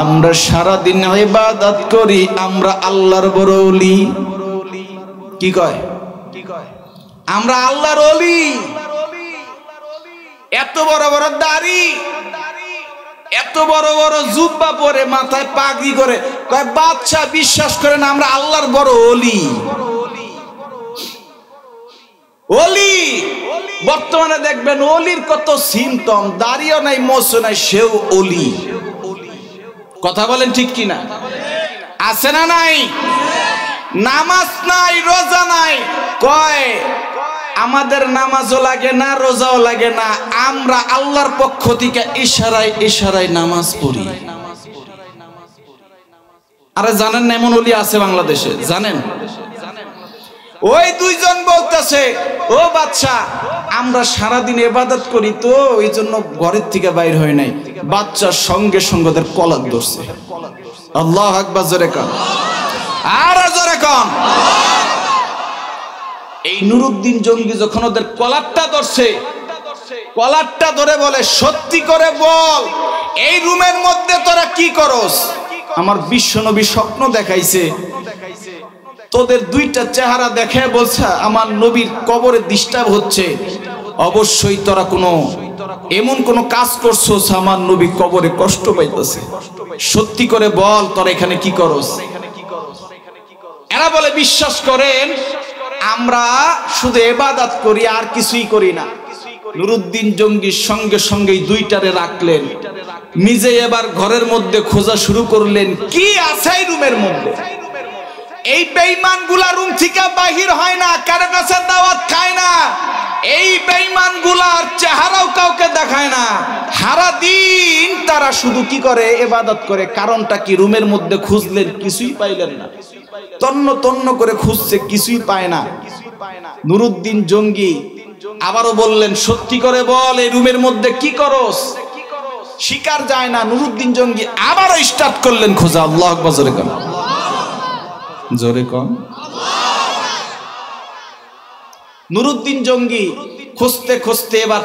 S1: আমরা সারাদিন ইবাদত করি, আমরা আল্লাহর বড় ওলি। কি কয়? আমরা আল্লাহর ওলি। এত বড় বড় দাড়ি, এত বড় বড় জুব্বা পরে মাথায় পাগড়ি করে কয় বাদশা বিশ্বাস করেন আমরা আল্লাহর বড় ওলি। ওলি বর্তমানে দেখবেন ওলির কত সিমটম, দাড়িও নাই মোছও নাই, সেও ওলি। কথা বলেন ঠিক কিনা? আছে না নাই? নামাজ নাই, রোজা নাই, কয় আমাদের নামাজও লাগে না, রোজাও লাগে না, আমরা আল্লাহর পক্ষ থেকে ইশারায় ইশারায় নামাজ পড়ি। আরে জানেন না এমন ওলি আছে বাংলাদেশে? জানেন? ওই দুইজন বলতেছে ও বাদশা আমরা সারাদিন ইবাদত করি তো ওই জন্য ঘরের থেকে বাইর হয় নাই। বাচ্চার সঙ্গে সঙ্গে ওদের কলার ধরছে। আল্লাহু আকবার, জোরে কান, আর জোরে কান। এই নুরুদ্দিন জঙ্গি যখন ওদের কলারটা ধরছে, কলারটা ধরে বলে সত্যি করে বল এই রুমের মধ্যে তোরা কি করস? আমার বিশ্বনবী স্বপ্ন দেখাইছে, তোদের দুইটা চেহারা দেখে বলছে আমার নবীর কবরে ডিস্টার্ব হচ্ছে, অবশ্যই তোরা কোনো এমন কোন কাজ করছস আমার নবী কবরে কষ্ট পাইতেছে, সত্যি করে বল তোরা এখানে কি করস? এরা বলে বিশ্বাস করেন আমরা শুধু ইবাদত করি আর কিছুই করি না। নুরুদ্দিন জঙ্গির সঙ্গে সঙ্গেই দুইটারে রাখলেন, নিজে এবার ঘরের মধ্যে খোঁজা শুরু করলেন কি আছে এই রুমের মধ্যে। এই বেঈমান গুলা রুম থেকে বাহির হয় না, কারো কাছে দাওয়াত খায় না, এই বেঈমান গুলার চেহারাও কাউকে দেখায় না, সারা দিন তারা শুধু কি করে? ইবাদত করে। কারণটা কি? রুমের মধ্যে খুঁজলেন, কিছুই পাইলেন না, তন্ন তন্ন করে খুঁজছে, কিছুই পায় না। নুরুদ্দিন জঙ্গি আবারও বললেন সত্যি করে বল এই রুমের মধ্যে কি করস? শিকার যায় না। নুরুদ্দিন জঙ্গি আবারও স্টার্ট করলেন খোঁজা। আল্লাহু আকবার, জোরে কোন, জোরে কোন। নুরুদ্দিন জঙ্গি খুঁজতে খুঁজতে এবার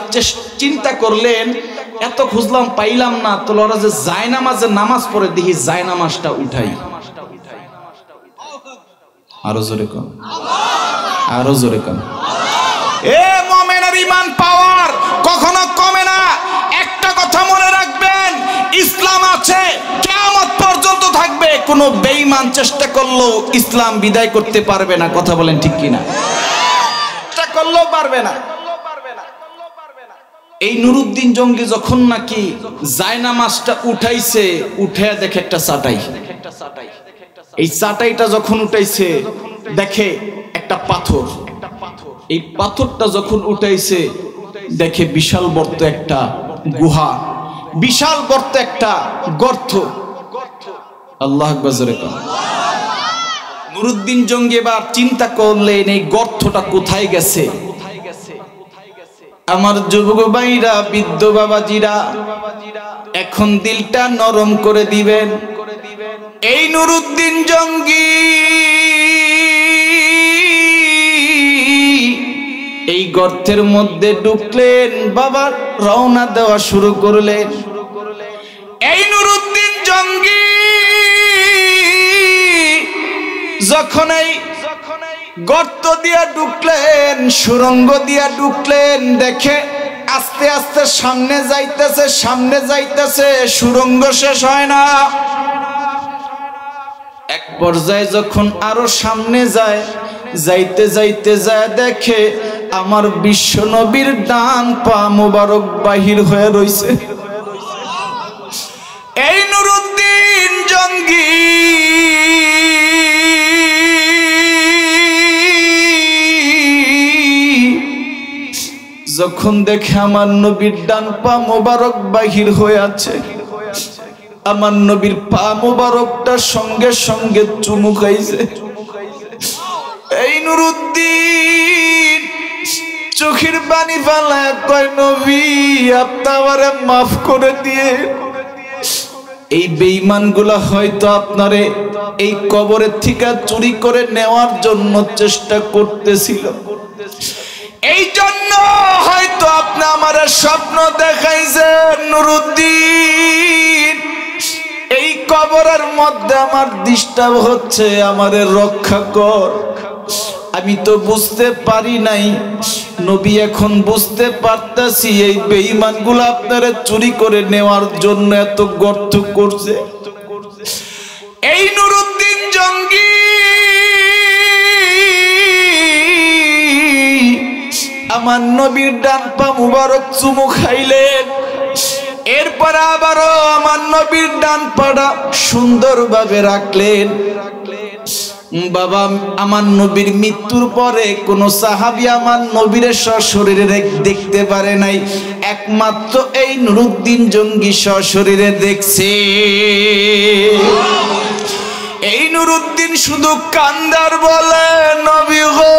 S1: চিন্তা করলেন এত খুঁজলাম পাইলাম না, তো ওরা যে জায়নামাজে নামাজ পড়ে, দেখি জায়নামাজটা উঠাই। আরো জোরে কোন, আরো জোরে কোন। এ মুমিনের ঈমান পাওয়ার কখনো কমে না। একটা কথা মনে রাখবেন, ইসলাম আছে, কিয়ামত পর্যন্ত থাকবে। কোনো বেঈমান চেষ্টা করলেও ইসলাম বিদায় করতে পারবে না। কথা বলেন ঠিক কিনা? চেষ্টা করলেও পারবে না। এই নুরুদ্দিন জঙ্গি যখন নাকি জায়নামাজটা উঠাইছে, উঠে দেখে একটা চাটাই। এই চাটাইটা যখন উঠাইছে দেখে একটা পাথর। এই পাথরটা যখন উঠাইছে দেখে বিশাল বর্ত একটা গুহা, বিশাল বর্ত একটা গর্ত। আল্লাহু আকবার, জোরে কোন। নুরুদ্দিন জঙ্গি এবার চিন্তা করলেন এই গর্তটা কোথায় গেছে। আমার যুবক ভাইরা, বৃদ্ধ বাবাজিরা, এখন দিলটা নরম করে দিবেন। এই নুরুদ্দিন জঙ্গি এই গর্তের মধ্যে ঢুকলেন, বাবা রওনা দেওয়া শুরু করলেন। এই নুরুদ্দিন জঙ্গি যখন এই গর্ত দিয়া ঢুকলেন, সুরঙ্গ দিয়া ঢুকলেন, দেখে আস্তে আস্তে সামনে যাইতেছে, সামনে যাইতেছে, সুরঙ্গ শেষ হয় না। এক পর্যায়ে যখন আরো সামনে যায়, যাইতে যাইতে যায় দেখে আমার বিশ্ব নবীর ডান পা মোবারক বাহির হয়ে রইছে। এই নুরুদ্দিন জঙ্গি যখন দেখে আমার নবীর ডান পা মোবারক বাহির হয়ে আছে, আমার নবীর পা মোবারকটা সঙ্গে সঙ্গে চুমু খাইছে। এই নুরুদ্দিন চোখের পানি ফেলায় কয় নবী আপনি আমারে মাফ করে দিয়ে। এই বেঈমানগুলা হয়তো আপনারে এই কবরের থেকে চুরি করে নেওয়ার জন্য চেষ্টা করতেছিল, এই জন্য হয়তো আপনি আমার স্বপ্ন দেখাইছেন। নুরুদ্দিন এই কবরের মধ্যে আমার ডিস্টার্ব হচ্ছে, আমারে রক্ষা কর। আমি তো বুঝতে পারি নাই নবী এখন বুঝতে পারতাছি এই বেঈমানগুলো আপনারা চুরি করে নেওয়ার জন্য এত গর্ত করছে। এই নুরুদ্দিন জঙ্গি আমার নবীর ডান পা মুবারক চুমু খাইলেন, এরপর আবারও আমার নবীর ডান পাটা সুন্দরভাবে রাখলেন। বাবা, আমার নবীর মৃত্যুর পরে কোন সাহাবী আমার নবীর সশরীরে দেখতে পারে নাই, একমাত্র এই নুরুদ্দিন জঙ্গি সশরীরে দেখছে। এই নুরুদ্দিন শুধু কান্দার বলে, নবী গো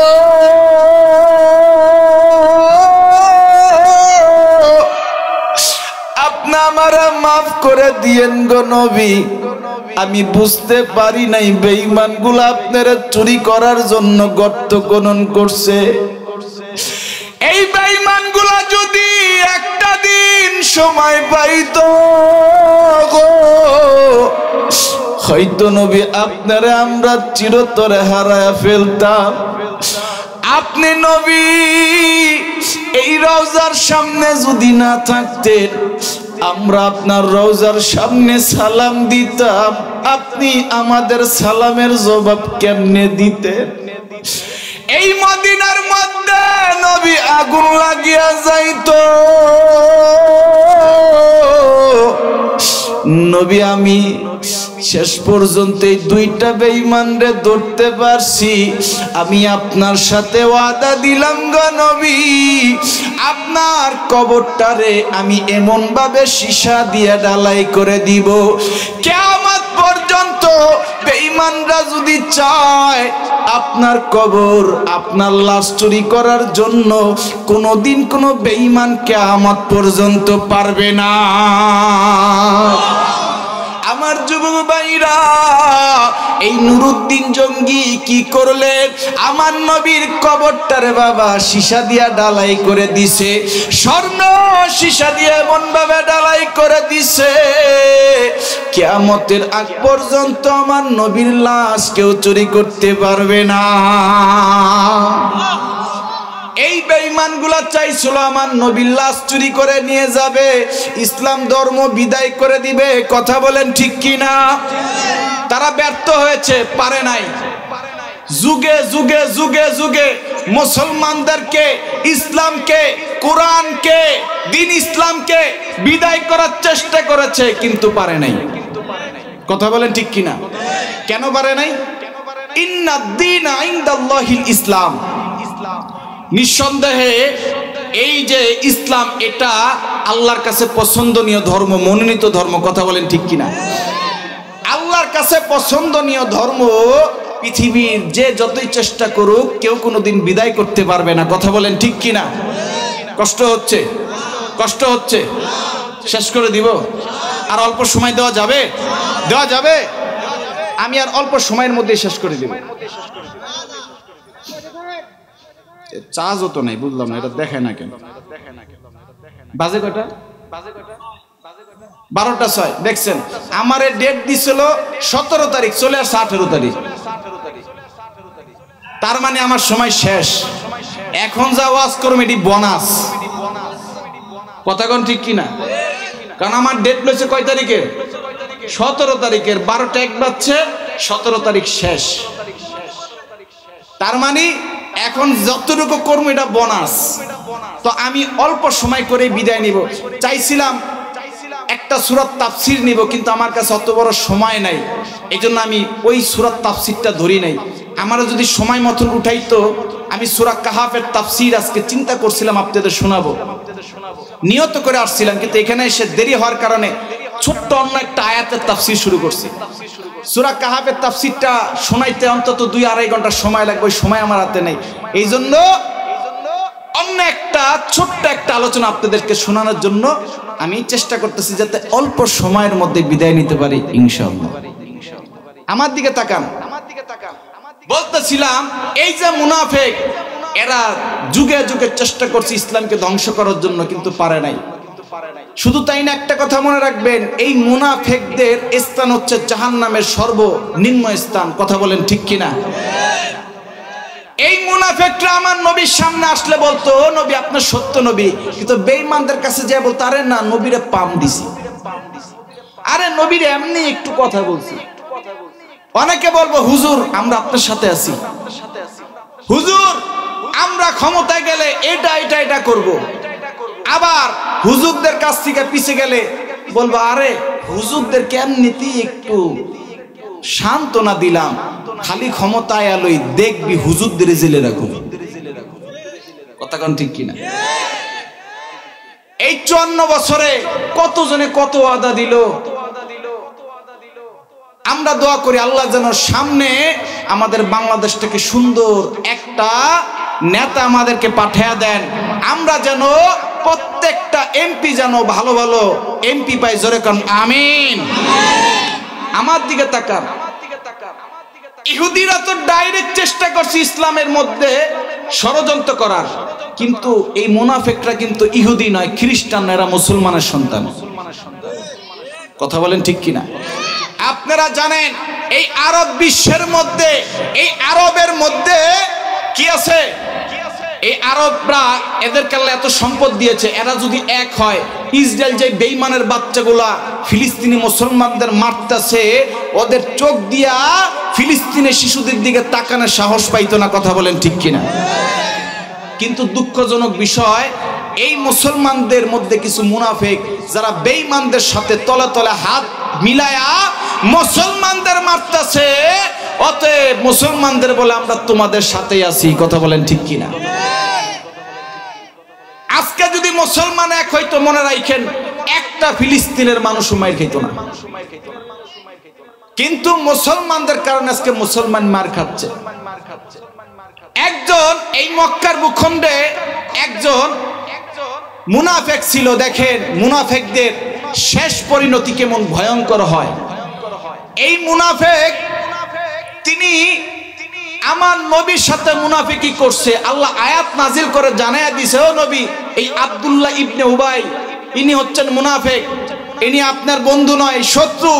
S1: আপনি আমারে মাফ করে দিয়েন গো নবী, আমি বুঝতে পারি নাই বেঈমানগুলো আপনারা চুরি করার জন্য গর্ত খনন করছে। এই বেঈমানগুলো যদি একটা দিন সময় পাইতো গো, হয়তো নবী আপনারা আমরা চিরতরে হারায়া ফেলতাম। আপনি নবী এই রওজার সামনে যদি না থাকতেন, আমরা আপনার রওজার সামনে সালাম দিতাম, আপনি আমাদের সালামের জবাব কেমনে দিতেন? এই মদিনার মধ্যে নবী আগুন লাগিয়া যাইতো। নবী আমি শেষ পর্যন্ত এই দুইটা বেঈমানরে ধরতে পারছি। আমি আপনার সাথে ওয়াদা দিলাম গো নবী, আপনার কবরটারে আমি এমন ভাবে সীসা দিয়ে ঢালাই করে দিব, কিয়ামত পর্যন্ত বেঈমানরা যদি চায় আপনার কবর, আপনার লাশ চুরি করার জন্য, কোনোদিন কোনো বেঈমান কিয়ামত পর্যন্ত পারবে না। আমার যুবক ভাইরা, এই নুরুদ্দিন জঙ্গি কি করলেন? আমার নবীর কবরটারে বাবা সীসা দিয়া ঢালাই করে দিছে, স্বর্ণ সীসা দিয়ে এমন ভাবে ঢালাই করে দিছে, কিয়ামতের আগ পর্যন্ত আমার নবীর লাশ কেউ চুরি করতে পারবে না। এই বেঈমানগুলা চাইছিল আমার নবীর লাশ চুরি করে নিয়ে যাবে, ইসলাম ধর্ম বিদায় করে দিবে। কথা বলেন ঠিক কি না? তারা ব্যর্থ হয়েছে, পারে নাই। যুগে যুগে যুগে যুগে মুসলমানদেরকে, ইসলামকে, কোরআনকে, দ্বীন ইসলামকে বিদায় করার চেষ্টা করেছে, কিন্তু পারে নাই। কথা বলেন ঠিক কি না? কেন পারে নাই? ইন্নাদ দীনা ইনদাল্লাহিল ইসলাম। নিঃসন্দেহে এই যে ইসলাম, এটা আল্লাহর কাছে পছন্দনীয় ধর্ম, মনোনীত ধর্ম। কথা বলেন ঠিক কিনা? আল্লাহর কাছে পছন্দনীয় ধর্ম পৃথিবীর যে যতই চেষ্টা করুক কেউ কোনোদিন বিদায় করতে পারবে না। কথা বলেন ঠিক কিনা? কষ্ট হচ্ছে, কষ্ট হচ্ছে, শেষ করে দিব। আর অল্প সময় দেওয়া যাবে? দেওয়া যাবে? আমি আর অল্প সময়ের মধ্যে শেষ করে দিব। চার্জও তো নাই, বুঝলাম না, এটা দেখায় না কেন? বাজে কটা? 12টা 6। দেখছেন আমারে ডেট দিছিল 17 তারিখ, চলে আসছে 18 তারিখ। তার মানে আমার সময় শেষ। এখন যা ওয়াজ করব এটি বোনাস। কথা কোন ঠিক কিনা? কারণ আমার ডেট লইছে কয় তারিখের? 17 তারিখের। 12টা 1 বাজছে, 17 তারিখ শেষ। তার মানে এখন যতটুকু কর্ম এটা বোনাস। তো আমি অল্প সময় করে বিদায় নিব। চাইছিলাম একটা সূরাত তাফসীর নিব, কিন্তু আমার কাছে অত বড় সময় নাই, এই জন্য আমি ওই সূরাত তাফসীরটা ধরি নাই। আমারও যদি সময় মতন উঠাইতো, আমি সূরা কাহাফের তাফসীর আজকে চিন্তা করছিলাম আপনাদের শোনাবো, নিয়ত করে আসছিলাম, কিন্তু এখানে এসে দেরি হওয়ার কারণে ছোট্ট অন্য একটা আয়াতের তাফসীর শুরু করছি। সূরা কাহাফের তাফসীরটা শোনাইতে অন্তত 2-2.5 ঘন্টা সময় লাগবে, ওই সময় আমার হাতে নেই। এই জন্য অন্য একটা ছোট্ট একটা আলোচনা আপনাদেরকে শোনানোর জন্য আমি চেষ্টা করতেছি, যাতে অল্প সময়ের মধ্যে বিদায় নিতে পারি ইনশাআল্লাহ। আমার দিকে তাকান। বলতেছিলাম এই যে মুনাফিক, এরা যুগে যুগে চেষ্টা করছে ইসলামকে ধ্বংস করার জন্য, কিন্তু পারে নাই। শুধু তাই না, একটা কথা মনে রাখবেন, এই মুনাফিকদের স্থান হচ্ছে জাহান্নামের সর্বনিম্ন স্থান। কথা বলেন ঠিক কিনা? এই মুনাফিকরা আমার নবীর সামনে আসলে বলতো ও নবী আপনার সত্য নবী, কিন্তু বেঈমানদের কাছে যায় বলতো আরে না নবীরে পাম দিছি, আরে নবীরে এমনি একটু কথা বলছি। অনেকে বলবো হুজুর আমরা আপনার সাথে আছি, হুজুর আমরা ক্ষমতায় গেলে এটা এটা এটা করব। আবার হুজুরদের কাছ থেকে পিছে গেলে বলবো আরে হুজুরদেরকে এমনিতেই একটু সান্ত্বনা দিলাম, খালি ক্ষমতায় আলোই দেখবি হুজুরদের জেলে রাখো। কথা কোন ঠিক কিনা? এই 54 বছরে কতজনে কত ওয়াদা দিল। আমরা দোয়া করি আল্লাহ যেন সামনে আমাদের বাংলাদেশটাকে সুন্দর একটা নেতা আমাদেরকে পাঠিয়ে দেন, আমরা যেন প্রত্যেকটা এমপি যেন ভালো ভালো এমপি পাই। জোরে কোন আমিন। আমার দিকে তাকান। ইহুদিরা তো ডাইরেক্ট চেষ্টা করছে ইসলামের মধ্যে ষড়যন্ত্র করার, কিন্তু এই মুনাফিকরা কিন্তু ইহুদি নয়, খ্রিস্টান, এরা মুসলমানের সন্তান। কথা বলেন ঠিক কিনা? আপনারা জানেন এই আরব বিশ্বের মধ্যে, এই আরবের মধ্যে কি আছে? এই আরবরা এদেরকে আল্লাহ এত সম্পদ দিয়েছে, এরা যদি এক হয়, ইসরায়েল যে বেঈমানের বাচ্চাগুলা ফিলিস্তিনি মুসলমানদের মারতেছে, ওদের চোখ দিয়া ফিলিস্তিনের শিশুদের দিকে তাকানোর সাহস পাইতো না। কথা বলেন ঠিক কিনা? কিন্তু দুঃখজনক বিষয়, এই মুসলমানদের মধ্যে কিছু মুনাফিক যারা বেঈমানদের সাথে তলে তলে হাত মিলায়া মুসলমানদের মারতেছে, অতএব মুসলমানদের বলে আমরা তোমাদের সাথেই আছি। কথা বলেন ঠিক কিনা? আজকে যদি মুসলমান এক হইতো, মনে রাখেন একটা ফিলিস্তিনের মানুষও মার খাইতো না, কিন্তু মুসলমানদের কারণে আজকে মুসলমান মার খাচ্ছে। একজন এই মক্কার ভূখণ্ডে একজন মুনাফিক ছিল। দেখেন মুনাফিকদের শেষ পরিণতি কেমন ভয়ঙ্কর হয়। এই মুনাফিক তিনি আমার নবীর সাথে মুনাফিকি করছে। আল্লাহ আয়াত নাজিল করে জানায়া দিয়েছে, ও নবী এই আব্দুল্লাহ ইবনে উবাই ইনি হচ্ছেন মুনাফিক, ইনি আপনার বন্ধু নয়, শত্রু।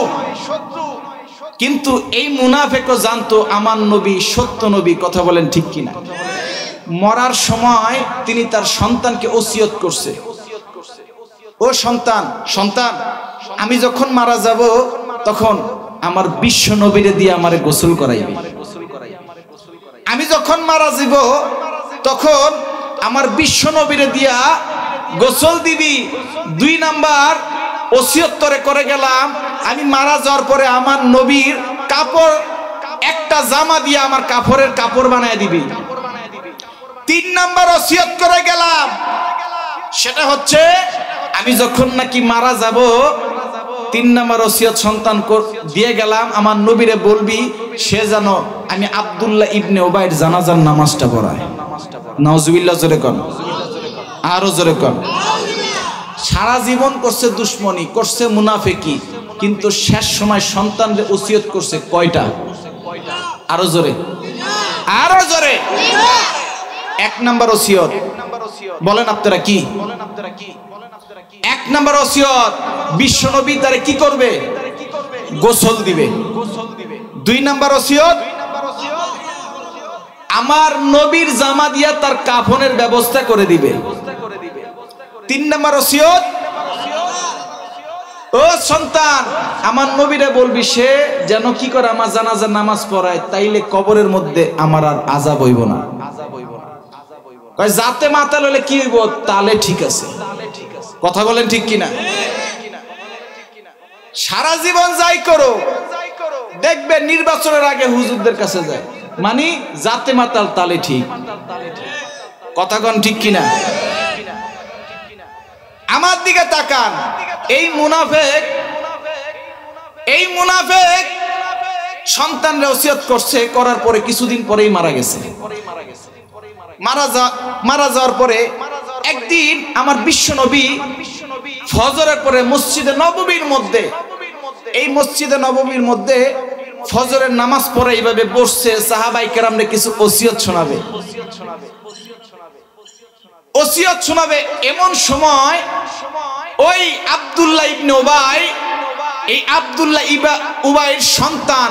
S1: কিন্তু এই মুনাফিকও জানতো আমার নবী সত্য নবী। কথা বলেন ঠিক কিনা? মরার সময় তিনি তার সন্তানকে ওসিয়ত করছে, ও সন্তান, সন্তান আমি যখন মারা যাব তখন আমার বিশ্ব নবীরে দিয়ে আমারে গোসল করাইবি। আমি যখন মারা যাব তখন আমার বিশ্ব নবীরে দিয়া গোসল দিবি। 2 নাম্বার ওসিয়ত করে গেলাম, আমি মারা যাওয়ার পরে আমার নবীর কাপড় একটা জামা দিয়ে আমার কাপড়ের কাপড় বানায় দিবি। 3 নাম্বার ওসিয়ত করে গেলাম, সেটা হচ্ছে আমি যখন নাকি মারা যাব 3 নাম্বার ওসিয়ত সন্তান দিয়ে গেলাম, আমার নবীরে বলবি সে যেন আমি আব্দুল্লাহ ইবনে উবাইর জানাজার নামাজটা পড়ায়। নাউজুবিল্লাহ। জোরে কোন, আরো জোরে কোন। সারা জীবন করছে দুশ্মনী, করছে মুনাফিকি, কিন্তু শেষ সময় সন্তানরে ওসিয়ত করছে কয়টা? আরো জোরে, আরো জোরে। 1 নাম্বার ওসিয়ত বলেন আপনারা কি? 1 নাম্বার ওসিয়ত বিশ্ব নবী তারে কি করবে? গোসল দিবে। 2 নাম্বার ওসিয়ত আমার নবীর জামা দিয়া তার কাফনের ব্যবস্থা করে দিবে। 3 নাম্বার ওসিয়ত, ও সন্তান আমার নবীরে বলবি সে যেন কি করে আমার জানাজার নামাজ পড়ায়, তাইলে কবরের মধ্যে আমার আর আযাব হইব না। কয় যাতে মাতাল হলে কি হইব? তালে ঠিক আছে। কথা বলেন ঠিক কিনা? সারা জীবন যাই করো, দেখবে নির্বাচনের আগে হুজুরদের কাছে যায়, মানে যাতে মাতাল তালে ঠিক। কথা কোন ঠিক কিনা? আমার দিকে তাকান। এই মুনাফিক সন্তানরা ওসিয়ত করছে, করার পরে কিছুদিন পরেই মারা গেছে। মারা যাওয়ার পরে একদিন আমার বিশ্ব নবী ফজরের পরে মসজিদে নববীর মধ্যে, এই মসজিদে নববীর মধ্যে ফজরের নামাজ পড়ে এইভাবে বসছে, সাহাবাই কেরামরে কিছু ওসিয়ত শোনাবে, ওসিয়ত শোনাবে। এমন সময় ওই আব্দুল্লাহ ইবনে উবাই, এই আব্দুল্লাহ উবাইয়ের সন্তান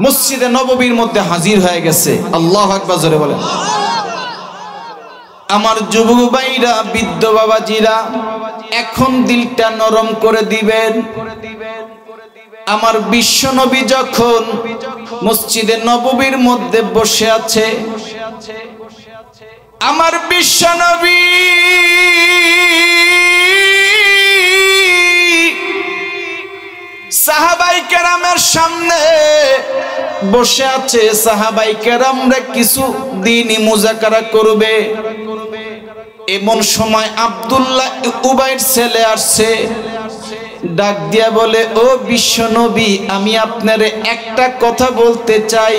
S1: মসজিদে নববীর মধ্যে হাজির হয়ে গেছে। আল্লাহু আকবার, জোরে বলেন। আমার যুবক ভাইরা, বৃদ্ধ বাবাজিরা, এখন দিলটা নরম করে দিবেন। আমার বিশ্ব নবী যখন মসজিদে নববীর মধ্যে বসে আছে, আমার বিশ্ব নবী সাহাবাই কেরামের সামনে বসে আছে। সাহাবাই কেরামরা কিছু দিনই মুজাকারা করবে। এমন সময় আব্দুল্লাহ উবাইর ছেলে আসছে, ডাক দিয়া বলে, ও বিশ্ব নবী, আমি আপনারে একটা কথা বলতে চাই,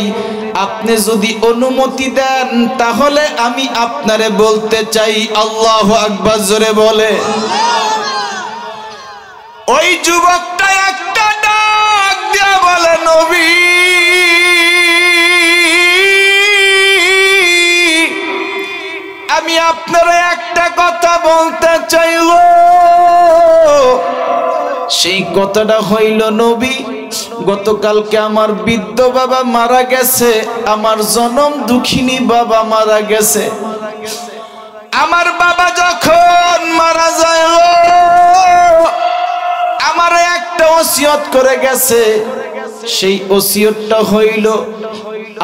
S1: আপনি যদি অনুমতি দেন তাহলে আমি আপনারে বলতে চাই। আল্লাহু আকবার জোরে বলে। ওই যুবকটা একটা ডাক দিয়া বলে, নবী, আমি আপনারে একটা কথা বলতে চাইব। সেই কথাটা হইল, নবী, গতকালকে আমার বৃদ্ধ বাবা মারা গেছে, আমার জনম দুঃখিনী বাবা মারা গেছে। আমার বাবা যখন মারা যায় আমার একটা ওসিয়ত করে গেছে। সেই ওসিয়তটা হইল,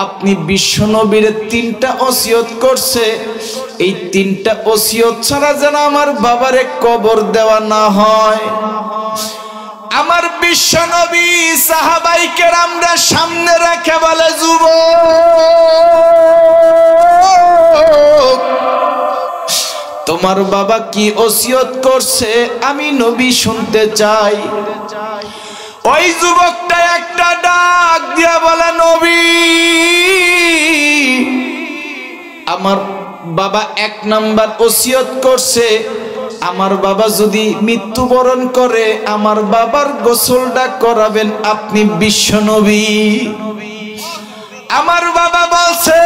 S1: আপনি বিশ্ব নবীর 3টা ওসিয়ত করছে, এই 3টা ওসিয়ত ছাড়া যেন আমার বাবারে কবর দেওয়া না হয়। আমার বিশ্ব নবী সাহাবাই কেরামরা সামনে রেখে বলে, যুবক, তোমার বাবা কি ওসিয়ত করছে আমি নবী শুনতে চাই। ওই যুবকটা একটা ডাক দিয়া বলে, নবী, আমার বাবা 1 নাম্বার ওসিয়ত করছে, আমার বাবা যদি মৃত্যুবরণ করে আমার বাবার গোসলটা করাবেন আপনি বিশ্ব নবী। আমার বাবা বলছে,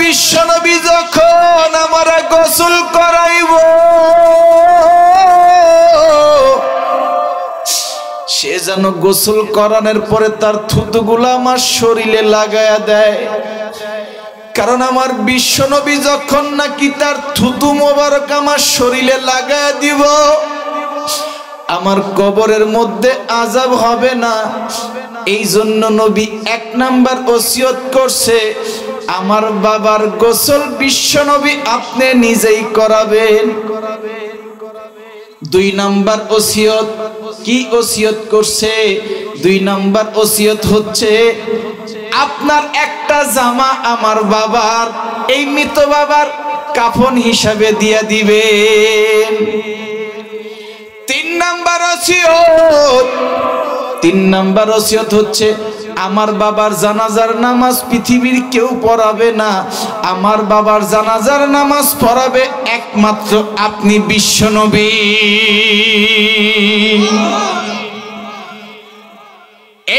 S1: বিশ্ব নবী যখন আমার গোসল করাইব সে যেন গোসল করানোর পরে তার থুতুগুলো আমার শরীরে লাগায়া দেয়। কারণ আমার বিশ্ব নবী যখন নাকি তার থুতু মোবারক আমার শরীরে লাগায়া দিব, আমার কবরের মধ্যে আযাব হবে না। এই জন্য নবী 1 নাম্বার ওসিয়ত করছে, আমার বাবার গোসল বিশ্ব নবী আপনি নিজেই করাবেন। 2 নাম্বার ওসিয়ত, কি ওসিয়ত করছে? 2 নাম্বার ওসিয়ত হচ্ছে, আপনার একটা জামা আমার বাবার, এই মৃত বাবার কাফন হিসাবে দিয়া দিবেন। 3 নাম্বার ওসিয়ত, 3 নাম্বার ওসিয়ত হচ্ছে, আমার বাবার জানাজার নামাজ পৃথিবীর কেউ পড়াবে না, আমার বাবার জানাজার নামাজ পড়াবে একমাত্র আপনি বিশ্ব নবী।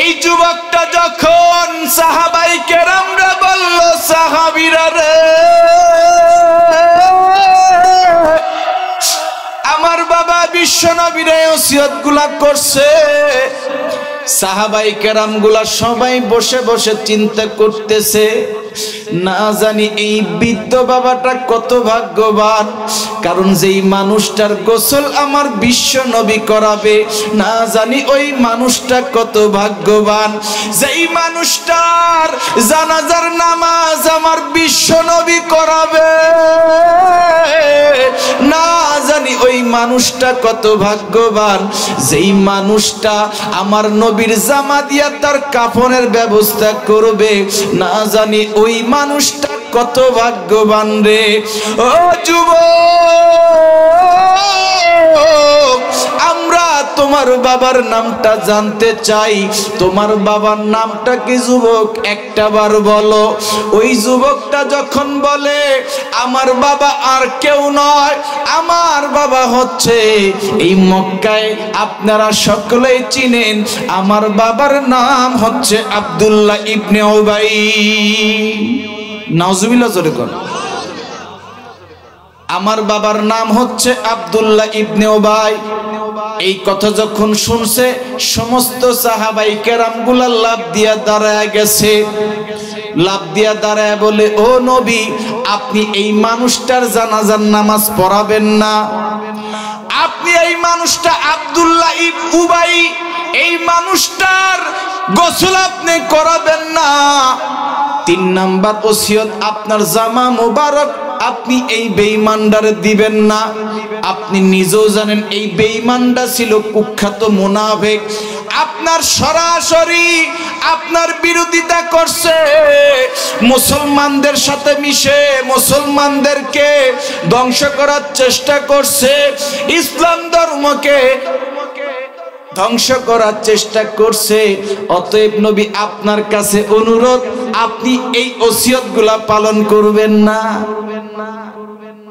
S1: এই যুবকটা যখন সাহাবাই কেরামরা বলল, সাহাবীরা রে, আমার বাবা বিশ্ব নবীর ওসিয়ত গুলা করছে। সাহাবাই কেরাম গুলা সবাই বসে বসে চিন্তা করতেছে, না জানি এই বৃদ্ধ বাবাটা কত ভাগ্যবান, কারণ যেই মানুষটার গোসল আমার বিশ্ব নবী করাবে, না জানি ওই মানুষটা কত ভাগ্যবান, যেই মানুষটার জানাজার নামাজ আমার বিশ্ব নবী করাবে, না জানি ওই মানুষটা কত ভাগ্যবান, যেই মানুষটা আমার নবীর জামা দিয়া তার কাফনের ব্যবস্থা করবে, না জানি ওই মানুষটা কত ভাগ্যবান রে। ও যুবক, আমরা তোমার বাবার নামটা জানতে চাই, তোমার বাবার নামটা কি যুবক? একটা বার বলো। ওই যুবকটা যখন বলে, আমার বাবা আর কেউ নয়, আমার বাবা হচ্ছে এই মক্কায় আপনারা সকলেই চিনেন, আমার বাবার নাম হচ্ছে আব্দুল্লাহ ইবনে উবাই। নাউজুবিল্লাহ জোরে কর। আমার বাবার নাম হচ্ছে আব্দুল্লাহ ইবনে উবাই। এই কথা যখন শুনছে সমস্ত সাহাবাই কেরামগুলা লাফ দিয়া দাঁড়ায় গেছে। লাফ দিয়া দাঁড়ায় বলে, ও নবী, আপনি এই মানুষটার জানাজার নামাজ পড়াবেন না? আপনি এই মানুষটা আব্দুল্লাহ ইবনে উবাই, এই মানুষটার গোসল আপনি করাবেন না। 3 নাম্বার ওসিয়ত, আপনার জামা মুবারক আপনি এই বেঈমানদারে দিবেন না। আপনি নিজেও জানেন এই বেঈমানটা ছিল কুখ্যাত মুনাফিক, আপনার সরাসরি আপনার বিরোধিতা করছে, মুসলমানদের সাথে মিশে মুসলমানদেরকে ধ্বংস করার চেষ্টা করছে, ইসলাম ধর্মকে ধ্বংস করার চেষ্টা করছে। অতএব নবী আপনার কাছে অনুরোধ, আপনি এই ওসিয়তগুলা পালন করবেন না।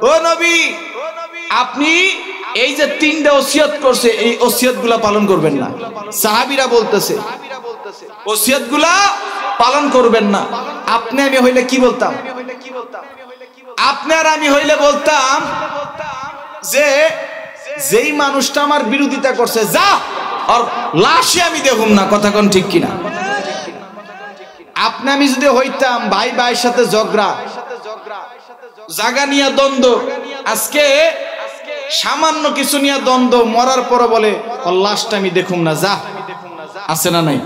S1: ও নবী, আপনি এই যে 3টা ওসিয়ত করছে, এই ওসিয়তগুলা পালন করবেন না। সাহাবীরা বলতেছে ওসিয়তগুলা পালন করবেন না। আপনি আমি হইলে কি বলতাম? আপনার আমি হইলে বলতাম যে যেই মানুষটা আমার বিরোধিতা করছে, যা আর লাশে আমি দেখুম না। কথা কোন ঠিক কিনা? আপনি আমি যদি হইতাম ভাই ভাইয়ের সাথে ঝগড়া, জায়গা নিয়ে দ্বন্দ্ব, আজকে সামান্য কিছু নিয়ে দ্বন্দ্ব, মরার পর বলে লাশটা আমি দেখুম না, যা, আছে না নাই?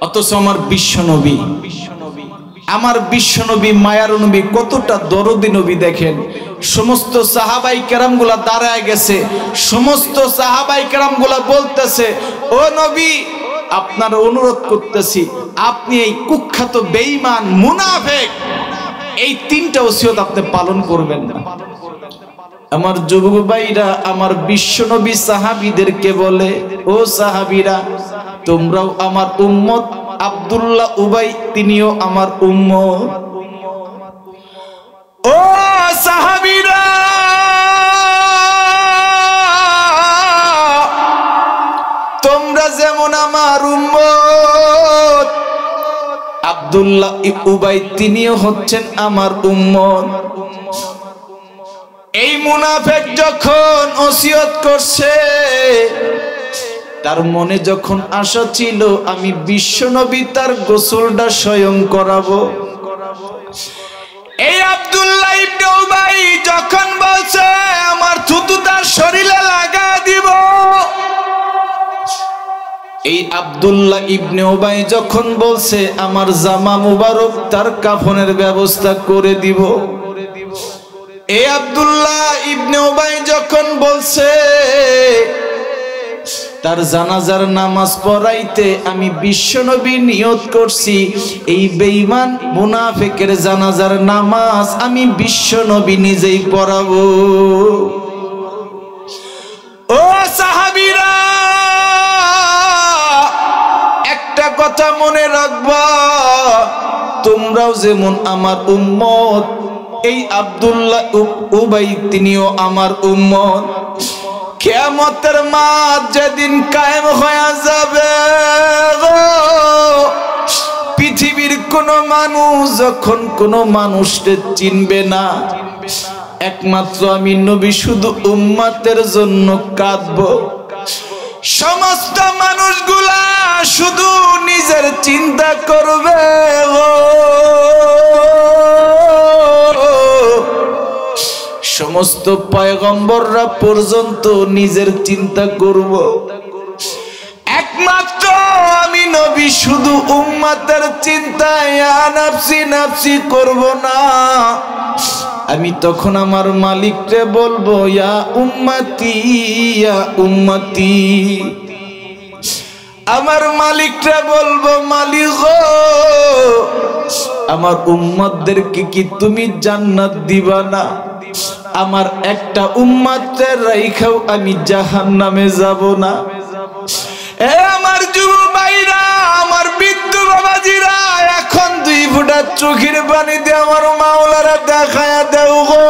S1: অথচ আমার বিশ্বনবী, আমার বিশ্বনবী মায়ার নবী, কতটা দরদি নবী দেখেন। সমস্ত সাহাবাই কেরামগুলা দাঁড়ায় গেছে, সমস্ত সাহাবাই কেরামগুলা বলতেছে, ও নবী, আপনার অনুরোধ করতেছি, আপনি এই কুখ্যাত বেঈমান মুনাফিক এই 3টা ওসিয়ত আপনি পালন করবেন না। আমার যুবক ভাইরা আমার বিশ্বনবী সাহাবীদেরকে বলে, ও সাহাবীরা, তোমরাও আমার উম্মত। আব্দুল্লাহ উবাই তিনিও আমার উম্মত। ও সাহাবীরা, তোমরা যেমন আমার উম্মত, আব্দুল্লাহ উবাই তিনিও হচ্ছেন আমার উম্মত। এই মুনাফিক যখন ওসিয়ত করছে, তার মনে যখন আশা ছিল আমি বিশ্বনবী তার গোসলটা স্বয়ং করাবো, এই আব্দুল্লাহ ইবনে উবাই যখন বলছে আমার থুতু তার শরীরে লাগা দিব, এই আব্দুল্লাহ ইবনে উবাই যখন বলছে আমার জামা মুবারক তার কাফনের ব্যবস্থা করে দিব, এই আব্দুল্লাহ ইবনে উবাই যখন বলছে তার জানাজার নামাজ পড়াইতে আমি বিশ্বনবী নিয়ত করছি, এই বেঈমান মুনাফিকের জানাজার নামাজ আমি বিশ্বনবী নিজেই পড়াবো। ও সাহাবীরা, একটা কথা মনে রাখবা, তোমরাও যেমন আমার উম্মত, এই আব্দুল্লাহ উবাই তিনিও আমার উম্মত। কিয়ামতের মাঠ যেদিন কায়েম হয়ে যাবে, পৃথিবীর কোন মানুষ যখন কোন মানুষকে চিনবে না, একমাত্র আমি নবী শুধু উম্মতের জন্য কাঁদবো। সমস্ত মানুষগুলা শুধু নিজের চিন্তা করবে, সমস্ত পয়গম্বররা পর্যন্ত নিজের চিন্তা করব, একমাত্র আমি নবী শুধু উম্মতের চিন্তায় নাফসি নাফসি করব না। আমি তখন আমার মালিককে বলবো, ইয়া উম্মতি ইয়া উম্মতি। আমার মালিককে বলবো, মালিক গো, আমার উম্মতদেরকে কি তুমি জান্নাত দিবা না? আমার একটা উম্মতের রাইখাও আমি জাহান্নামে যাব না। এ আমার যুবক ভাইরা, আমার বৃদ্ধ বাবাজিরা, এখন 2 ফোঁটা চোখের পানি দিয়ে আমার মাওলারা দেখায়া দেও গো।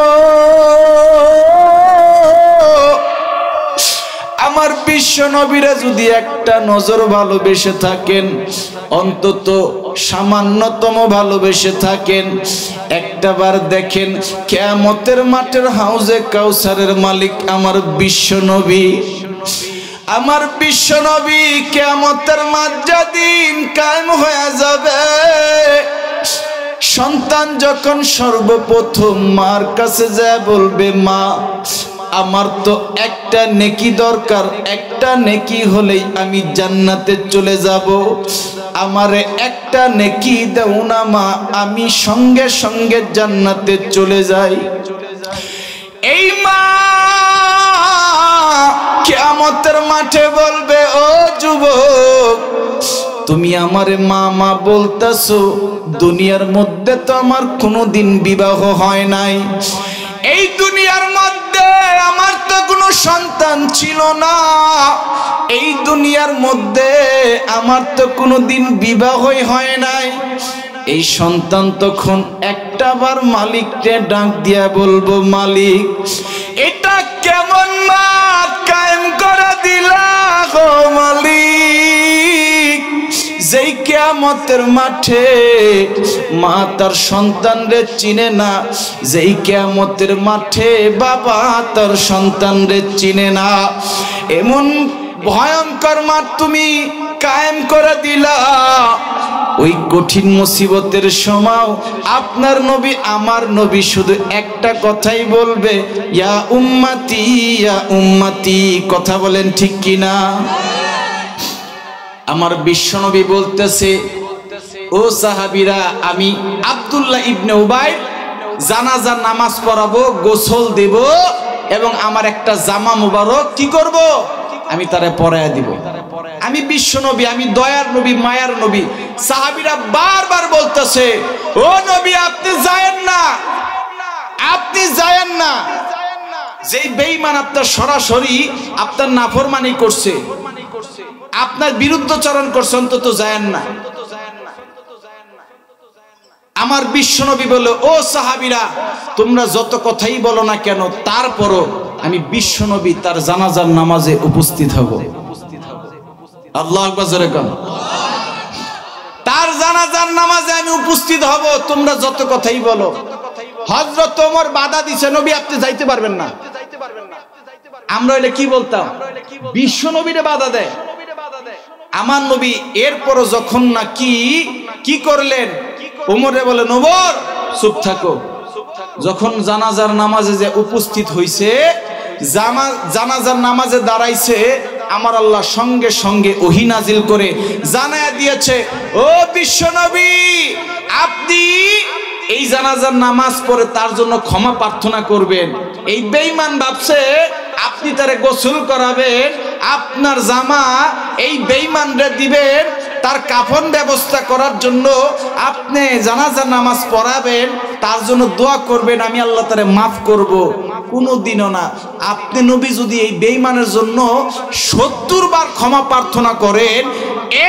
S1: আমার বিশ্ব নবীরা যদি একটা নজর ভালোবেসে থাকেন, অন্তত সামান্যতম ভালোবেসে থাকেন, একটাবার দেখেন কিয়ামতের মাঠের হাউজে কাউসারের মালিক আমার বিশ্ব নবী। আমার বিশ্ব নবী কিয়ামতের মাঠ যেদিন কায়েম হয়ে যাবে, সন্তান যখন সর্বপ্রথম মার কাছে যায় বলবে, মা আমার তো একটা নেকি দরকার, একটা নেকি হলেই আমি জান্নাতে চলে যাব, আমারে একটা নেকি দাও না মা, আমি সঙ্গে সঙ্গে জান্নাতে চলে যাই। এই মা কিয়ামতের মাঠে বলবে, ও যুবক তুমি আমারে মা মা বলতাছো, দুনিয়ার মধ্যে তো আমার কোনোদিন বিবাহ হয় নাই, এই দুনিয়ার মধ্যে আমার তো কোনো সন্তান ছিল না, এই দুনিয়ার মধ্যে আমার তো কোনোদিন বিবাহই হয় নাই। এই সন্তান তখন একটাবার মালিককে ডাক দিয়া বলবো, মালিক এটা কেমন মা কায়েম করে দিলা গো মালিক, যেই কিয়ামতের মাঠে মা তার সন্তানরে চিনে না, যেই কিয়ামতের মাঠে বাবা তার সন্তানরে চিনে না, এমন ভয়ঙ্কর মাঠ তুমি কায়েম করে দিলা। ওই কঠিন মুসিবতের সময় আপনার নবী আমার নবী শুধু একটা কথাই বলবে, ইয়া উম্মতি ইয়া উম্মতি। কথা বলেন ঠিক কিনা? আমার বিশ্বনবী বলতেছে, ও সাহাবীরা আমি আব্দুল্লাহ ইবনে উবাই জানাজার নামাজ পড়াবো, গোসল দেব এবং আমার একটা জামা মুবারক কি করব, আমি তারে পরায়া দিব। আমি বিশ্বনবী, আমি দয়ার নবী, মায়ার নবী। সাহাবীরা বারবার বলতেছে, ও নবী আপনি যায়েন না, আপনি যায়েন না, যেই বেঈমান আপনার সরাসরি আপনার নাফরমানি করছে, আপনার বিরুদ্ধচরণ করছে, অন্তত যায়েন না। আমার বিশ্বনবী বলে, ও সাহাবীরা তোমরা যত কথাই বলো না কেন, তারপরও আমি বিশ্বনবী তার জানাজার নামাজে উপস্থিত হব। আল্লাহু আকবার জোরে কোন। তার জানাজার নামাজে আমি উপস্থিত হব, তোমরা যত কথাই বলো। হযরত ওমর বাধা দিছে, নবী আপনি যাইতে পারবেন না। আমরা হইলে কি বলতাম, বিশ্বনবীরে বাধা দেয়। আমার নবী এরপরও যখন না কি করলেন, ওমরে বলেন, ওমর চুপ থাকো। যখন জানাজার নামাজে যে উপস্থিত হইছে, জানাজার নামাজে দাঁড়াইছে, আমার আল্লাহ সঙ্গে সঙ্গে ওহী নাজিল করে জানায়া দিয়েছে, ও বিশ্বনবী আপনি এই জানাজার নামাজ পড়ে তার জন্য ক্ষমা প্রার্থনা করবেন। এই বেঈমান ভাবছে আপনি তারে গোসল করাবেন, আপনার জামা এই বেঈমানরে দিবেন, তার কাফন ব্যবস্থা করার জন্য আপনি জানাজার নামাজ পড়াবেন, তার জন্য দোয়া করবেন, আমি আল্লাহ তারে মাফ করব। কোনোদিনও না। আপনি নবী যদি এই বেঈমানের জন্য 70 বার ক্ষমা প্রার্থনা করেন,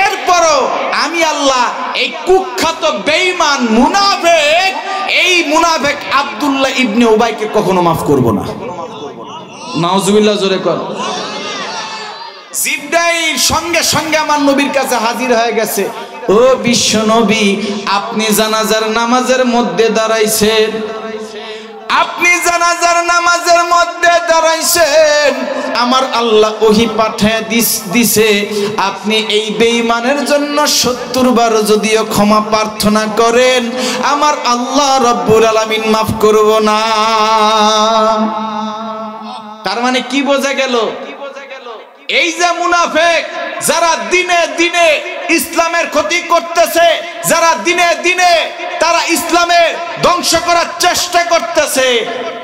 S1: এরপরও আমি আল্লাহ এই কুখ্যাত বেঈমান মুনাফিক, এই মুনাফিক আব্দুল্লাহ ইবনে উবাইকে কখনো মাফ করব না। নাউজুবিল্লাহ জোরে কর। জিবরাইল সঙ্গে সঙ্গে আমার নবীর কাছে হাজির হয়ে গেছে, ও বিশ্ব নবী আপনি জানাজার নামাজের মধ্যে দাঁড়াইছেন, আপনি জানাজার নামাজের মধ্যে দাঁড়াইছেন, আমার আল্লাহ ওহী পাঠিয়ে দিছে, আপনি এই বেঈমানের জন্য 70 বার যদিও ক্ষমা প্রার্থনা করেন, আমার আল্লাহ রব্বুল আলামিন মাফ করব না। তার মানে কি বোঝা গেল, এই যে মুনাফিক যারা দিনে দিনে ইসলামের ক্ষতি করতেছে, যারা দিনে দিনে তারা ইসলামের ধ্বংস করার চেষ্টা করতেছে,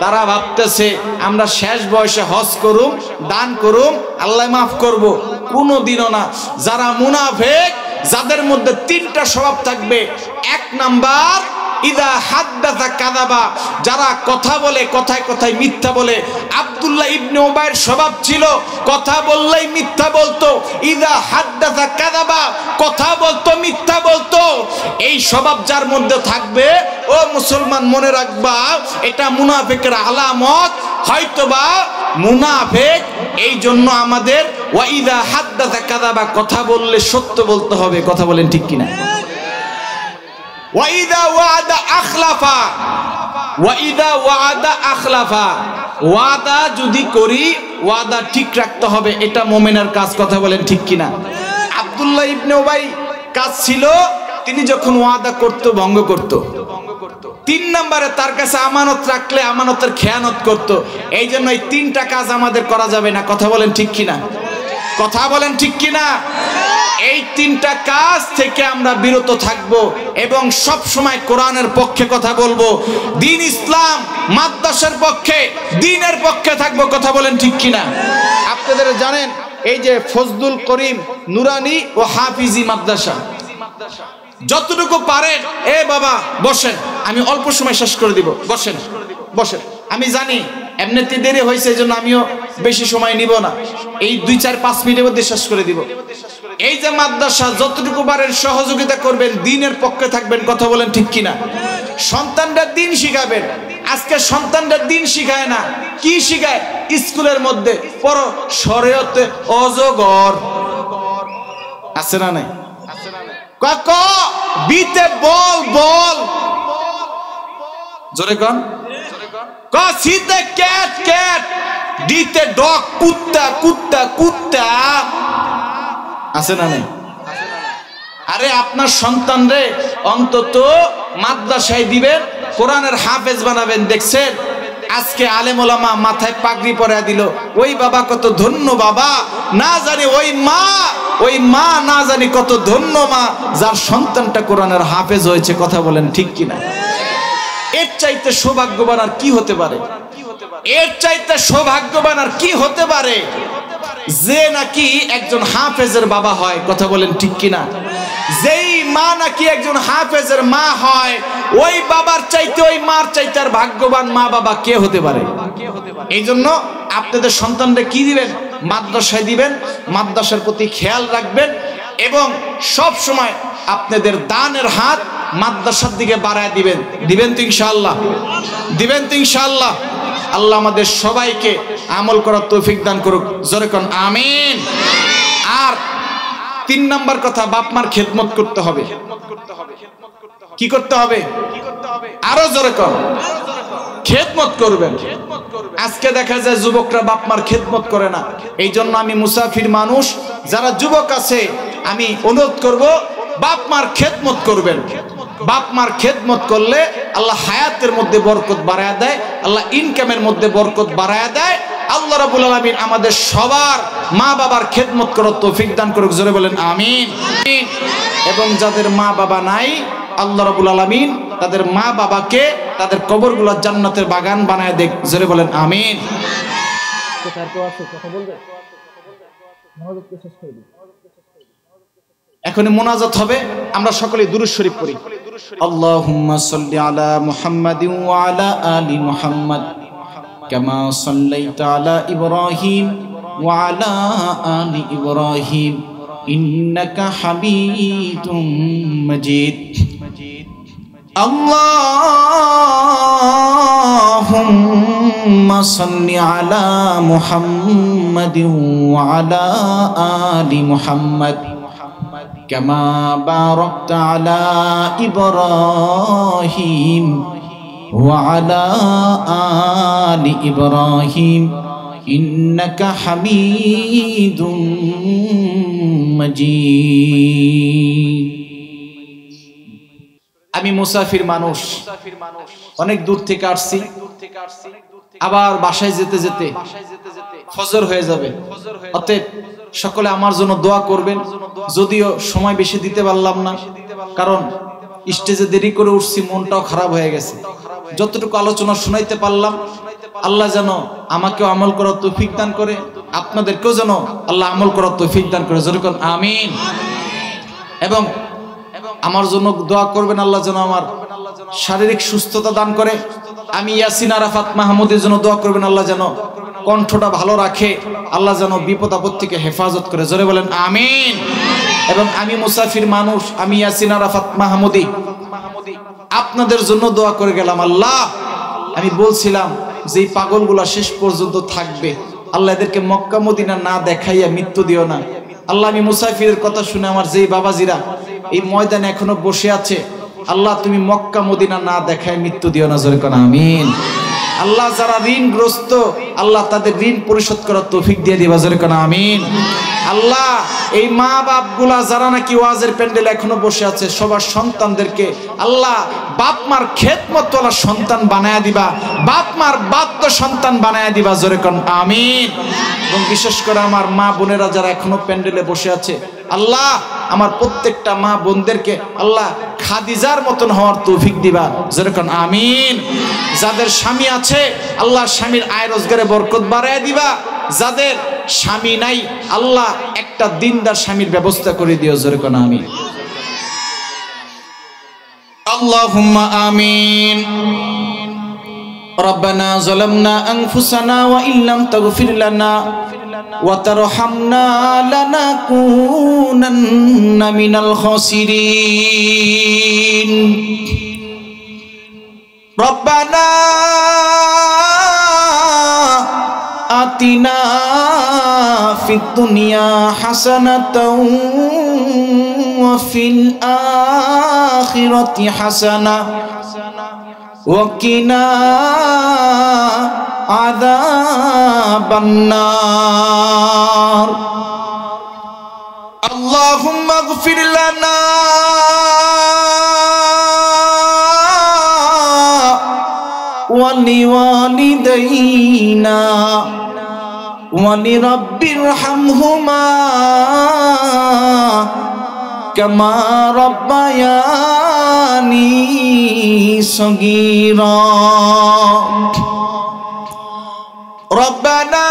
S1: তারা ভাবতেছে আমরা শেষ বয়সে হজ করুম, দান করুম, আল্লাহ মাফ করব। কোনোদিনও না। যারা মুনাফিক, যাদের মধ্যে 3টা স্বভাব থাকবে। 1 নাম্বার ইদা হাদ্দাসা কাযাবা, যারা কথা বলে কথায় কথায় মিথ্যা বলে। আব্দুল্লাহ ইবনে উবাইয়ের স্বভাব ছিল কথা বললেই মিথ্যা বলতো। ইদা হাদ্দাসা কাযাবা, কথা বলতো মিথ্যা বলতো। এই স্বভাব যার মধ্যে থাকবে, ও মুসলমান মনে রাখবা, এটা মুনাফিকের আলামত। হয়তোবা মুনাফিক। এই জন্য আমাদের ওয়া ইদা হাদ্দাসা কাযাবা, কথা বললে সত্য বলতে হবে। কথা বলেন ঠিক কিনা? ওয়াইদা ওয়াদা আখলাফা, ওয়াইদা ওয়াদা আখলাফা, ওয়াদা যদি করি ওয়াদা ঠিক রাখতে হবে, এটা মুমিনের কাজ। কথা বলেন ঠিক কিনা? আব্দুল্লাহ ইবনে উবাই কাজ ছিল তিনি যখন ওয়াদা করত ভঙ্গ করত। 3 নম্বরে তার কাছে আমানত রাখলে আমানতের খেয়ানত করত। এই জন্য এই 3টা কাজ আমাদের করা যাবে না। কথা বলেন ঠিক কিনা? কথা বলেন ঠিক কিনা? এই 3টা কাজ থেকে আমরা বিরত থাকব এবং সব সময় কোরআনের পক্ষে কথা বলবো, দ্বীন ইসলাম মাদ্রাসার পক্ষে, দ্বীনের পক্ষে থাকবো। কথা বলেন ঠিক কিনা? আপনাদের জানেন এই যে ফজলুল করিম নুরানি ও হাফিজি মাদ্রাসা, যতটুকু পারেন এ বাবা বসেন, আমি অল্প সময় শেষ করে দিব, বসেন বসেন। আমি জানি এমনিতে দেরি হয়েছে, এই জন্য আমিও বেশি সময় নিব না, এই 2-4-5 মিনিটের মধ্যে শেষ করে দিব। এই যে মাদ্রাসা যতটুকু পারেন সহযোগিতা করবেন, দ্বীনের পক্ষে থাকবেন। কথা বলেন ঠিক কিনা? সন্তানরা দ্বীন শিখাবেন। আজকে সন্তানরা দ্বীন শিখায় না, কি শিখায়? স্কুলের মধ্যে পড়ো শরীয়তে অজগর আছে না নাই? ক বিতে বল বল জোরে কোন, ক সিতে ক্যাট ক্যাট, ডিতে ডগ কুত্তা কুত্তা কুত্তা আছে না নাই? আরে আপনার সন্তান রে অন্তত মাদ্রাসায় দিবেন, কোরআনের হাফেজ বানাবেন। দেখছেন আজকে আলেম ওলামা মাথায় পাগড়ি পরা দিল, ওই বাবা কত ধন্য বাবা, না জানি ওই মা না জানি কত ধন্য মা যার সন্তানটা কোরআনের হাফেজ হয়েছে। কথা বলেন ঠিক কিনা? এর চাইতে সৌভাগ্যবান আর কি হতে পারে? এর চাইতে সৌভাগ্যবান আর কি হতে পারে যে নাকি একজন হাফেজের বাবা হয়? কথা বলেন ঠিক কিনা? যেই মা নাকি একজন হাফেজের মা হয়, ওই বাবার চাইতে ওই মার চাইতে আর ভাগ্যবান মা বাবা কে হতে পারে? এই জন্য আপনাদের সন্তানরা কি দিবেন? মাদ্রাসায় দিবেন, মাদ্রাসার প্রতি খেয়াল রাখবেন এবং সব সময় আপনাদের দানের হাত মাদ্রাসার দিকে বাড়ায় দিবেন। দিবেন তো ইনশাআল্লাহ? দিবেন তো ইনশাআল্লাহ? আল্লাহ আমাদের সবাইকে আমল করার তৌফিক দান করুক। জোরে কোন আমিন। আর 3 নাম্বার কথা, বাপ মার খেদমত করতে হবে। কি করতে হবে? আরো জোরে কোন, খেদমত করবেন। আজকে দেখা যায় যুবকরা বাপ মার খেদমত করে না। এই জন্য আমি মুসাফির মানুষ, যারা যুবক আছে আমি অনুরোধ করব বাপ মার খেদমত করবেন। বাপ মার খেদমত করলে আল্লাহ হায়াতের মধ্যে বরকত বাড়ায় দেয়, আল্লাহ ইনকামের মধ্যে বরকত বাড়ায় দেয়। আল্লাহ রাব্বুল আলামিন আমাদের সবার মা বাবার খেদমত করার তৌফিক দান করুক। জোরে বলেন আমিন। এবং যাদের মা বাবা নাই, আল্লাহ রাব্বুল আলামিন তাদের মা বাবাকে তাদের কবরগুলো জান্নাতের বাগান বানায় দেখ। জোরে বলেন আমিন। এখন মোনাজাত হবে, আমরা সকলে দুরূদ শরীফ পড়ি। আল্লাহুম্মা সাল্লি আলা মুহাম্মাদিন ওয়া আলা আলি মুহাম্মাদ কামা সাল্লাইতা আলা ইব্রাহিম ওয়া আলা আলি ইব্রাহিম ইন্নাকা হামিদুম মাজিদ। আল্লাহুম্মা সাল্লি আলা মুহাম্মাদিন ওয়া আলা আলি মুহাম্মাদ কামা বারাকতা আলা ইব্রাহিম ওয়া আলা আলি ইব্রাহিম ইন্নাকা হামিদুম মাজিদ। আমি মুসাফির মানুষ, অনেক দূর থেকে আসছি, আবার বাসায় যেতে যেতে ফজর হয়ে যাবে। অতএব সকলে আমার জন্য দোয়া করবেন। যদিও সময় বেশি দিতে পারলাম না, কারণ স্টেজে দেরি করে উঠছি, মনটাও খারাপ হয়ে গেছে। যতটুকু আলোচনা শোনাইতে পারলাম, আল্লাহ যেন আমাকেও আমল করার তৌফিক দান করে, আপনাদেরকেও যেন আল্লাহ আমল করার তৌফিক দান করে। জোরে বলেন আমিন। এবং আমার জন্য দোয়া করবেন, আল্লাহ যেন আমার শারীরিক সুস্থতা দান করে। আমি ইয়াসিন আরাফাত মাহমুদের জন্য দোয়া করবেন, আল্লাহ যেন কণ্ঠটা ভালো রাখে, আল্লাহ যেন বিপদ আপদ থেকে হেফাজত করে। জোরে বলেন আমিন। এবং আমি মুসাফির মানুষ, আমি ইয়াসিন আরাফাত মাহমুদি আপনাদের জন্য দোয়া করে গেলাম। আল্লাহ, আমি বলছিলাম যে এই পাগলগুলা শেষ পর্যন্ত থাকবে, আল্লাহ এদেরকে মক্কা মদিনা না দেখাইয়া মৃত্যু দিও না। আল্লাহ, আমি মুসাফিরের কথা শুনে আমার যেই বাবাজিরা এই ময়দানে এখনো বসে আছে, আল্লাহ তুমি মক্কা মদিনা না দেখায় মৃত্যু দিও না। জোরে কোন আমিন। আল্লাহ, যারা ঋণগ্রস্ত, আল্লাহ তাদের ঋণ পরিশোধ করার তৌফিক দিয়ে দিবা। জোরে কোন আমিন। আল্লাহ এই মা বাপগুলা যারা নাকি ওয়াজের প্যান্ডেলে এখনো বসে আছে সবার সন্তানদেরকে আল্লাহ বাপ মার খেদমত ওয়ালা সন্তান বানায়া দিবা, বাপ মার বাদ্য সন্তান বানায়া দিবা, জোরে কোন আমিন। এবং বিশেষ করে আমার মা বোনেরা যারা এখনো প্যান্ডেলে বসে আছে আল্লাহ আমার প্রত্যেকটা মা বোনদেরকে আল্লাহ খাদিজার মতন হওয়ার তৌফিক দিবা, জোরে কোন আমিন। যাদের স্বামী আছে আল্লাহ স্বামীর আয় রোজগারে বরকত বাড়ায় দিবা, যাদের স্বামী নাই আল্লাহ একটা দিনদার স্বামীর ব্যবস্থা করে দিও, জোরে কোন আমিন। আল্লাহুম্মা আমিন। রব্বানা যালামনা আনফুসানা ওয়া ইল্লাম তাগফির লানা ওয়া তারহামনা লানাকুনান্না মিনাল খাসিরিন। রব্বানা আতিনা ফিদ দুনিয়া হাসানাতাও ওয়া ফিল আখিরাতি হাসানা ওয়া কিনা আযাবান নার। আল্লাহুম্মা ইগফির লানা ওয়া লিওয়ালিদাইনা ওয়া লিরাব্বিরহামহুমা কামা রাব্বায়ানি সগীরা। রব্বানা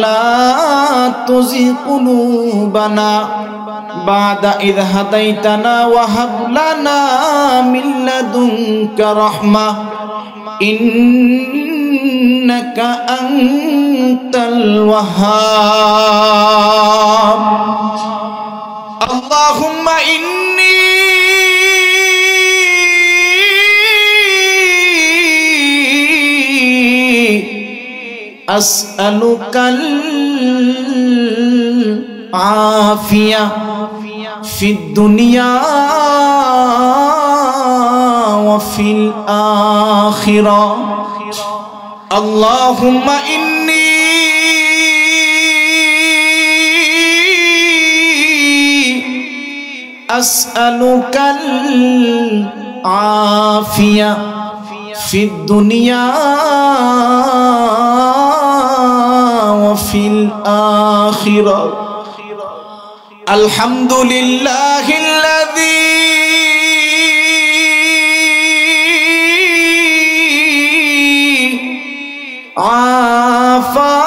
S1: লা তুযিগ কুলুবানা বা'দা ইয হাদাইতানা ওয়া হাব লানা মিন লাদুনকা রাহমাহ ইন্নাকা আনতাল ওয়াহ্হাব। আল্লাহুম্মা ইন্নী আসআলুকাল আফিয়া ফিদ দুনিয়া ওয়া ফিল আখিরা। আল্লাহুম্মা ইন্নী আসআলুকাল আফিয়া ফিদ দুনিয়া ওয়া ফিল আখিরা। আলহামদুলিল্লাহিল্লাযী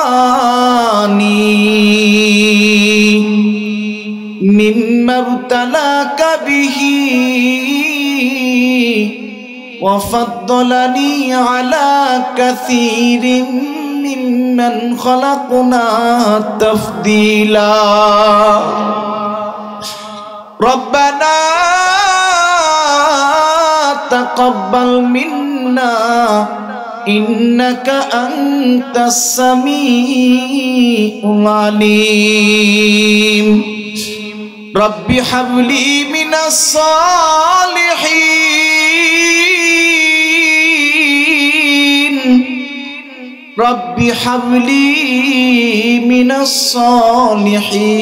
S1: আফানি মিম্মা ইবতালাকা বিহি ওয়া ফাদ্দালানি আলা কাসীরিন মিম্মান খালাকনা তাফদীলা। রব্বানা তাকাব্বাল মিন্না ইন্নাকা আনতাস সামিউল আলিম। রব্বি হাবলি মিনাস সালিহিন রব্বি হাবলি মিনাস সালিহিন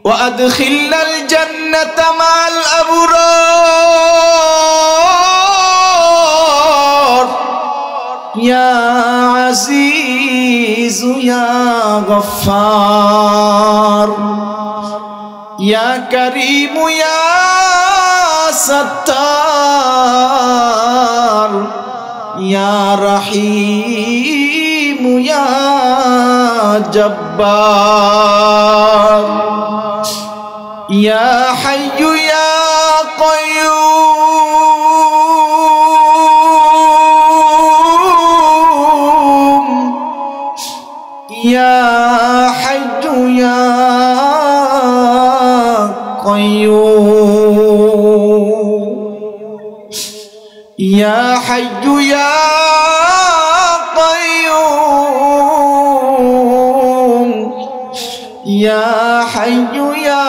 S1: ওয়া আদখিলনাল জান্নাতা মা'আল আবরার ইয়া আজিজু ইয়া গফফার ইয়া কারীমু ইয়া সাত্তার ইয়া রহিমু ইয়া জব্বার ইয়া হাইয়্যু ইয়া কাইয়্যুম ইয়া হাইয়্যু ইয়া কাইয়্যুম ইয়া হাইয়্যু ইয়া কাইয়্যুম ইয়া হাইয়্যু ইয়া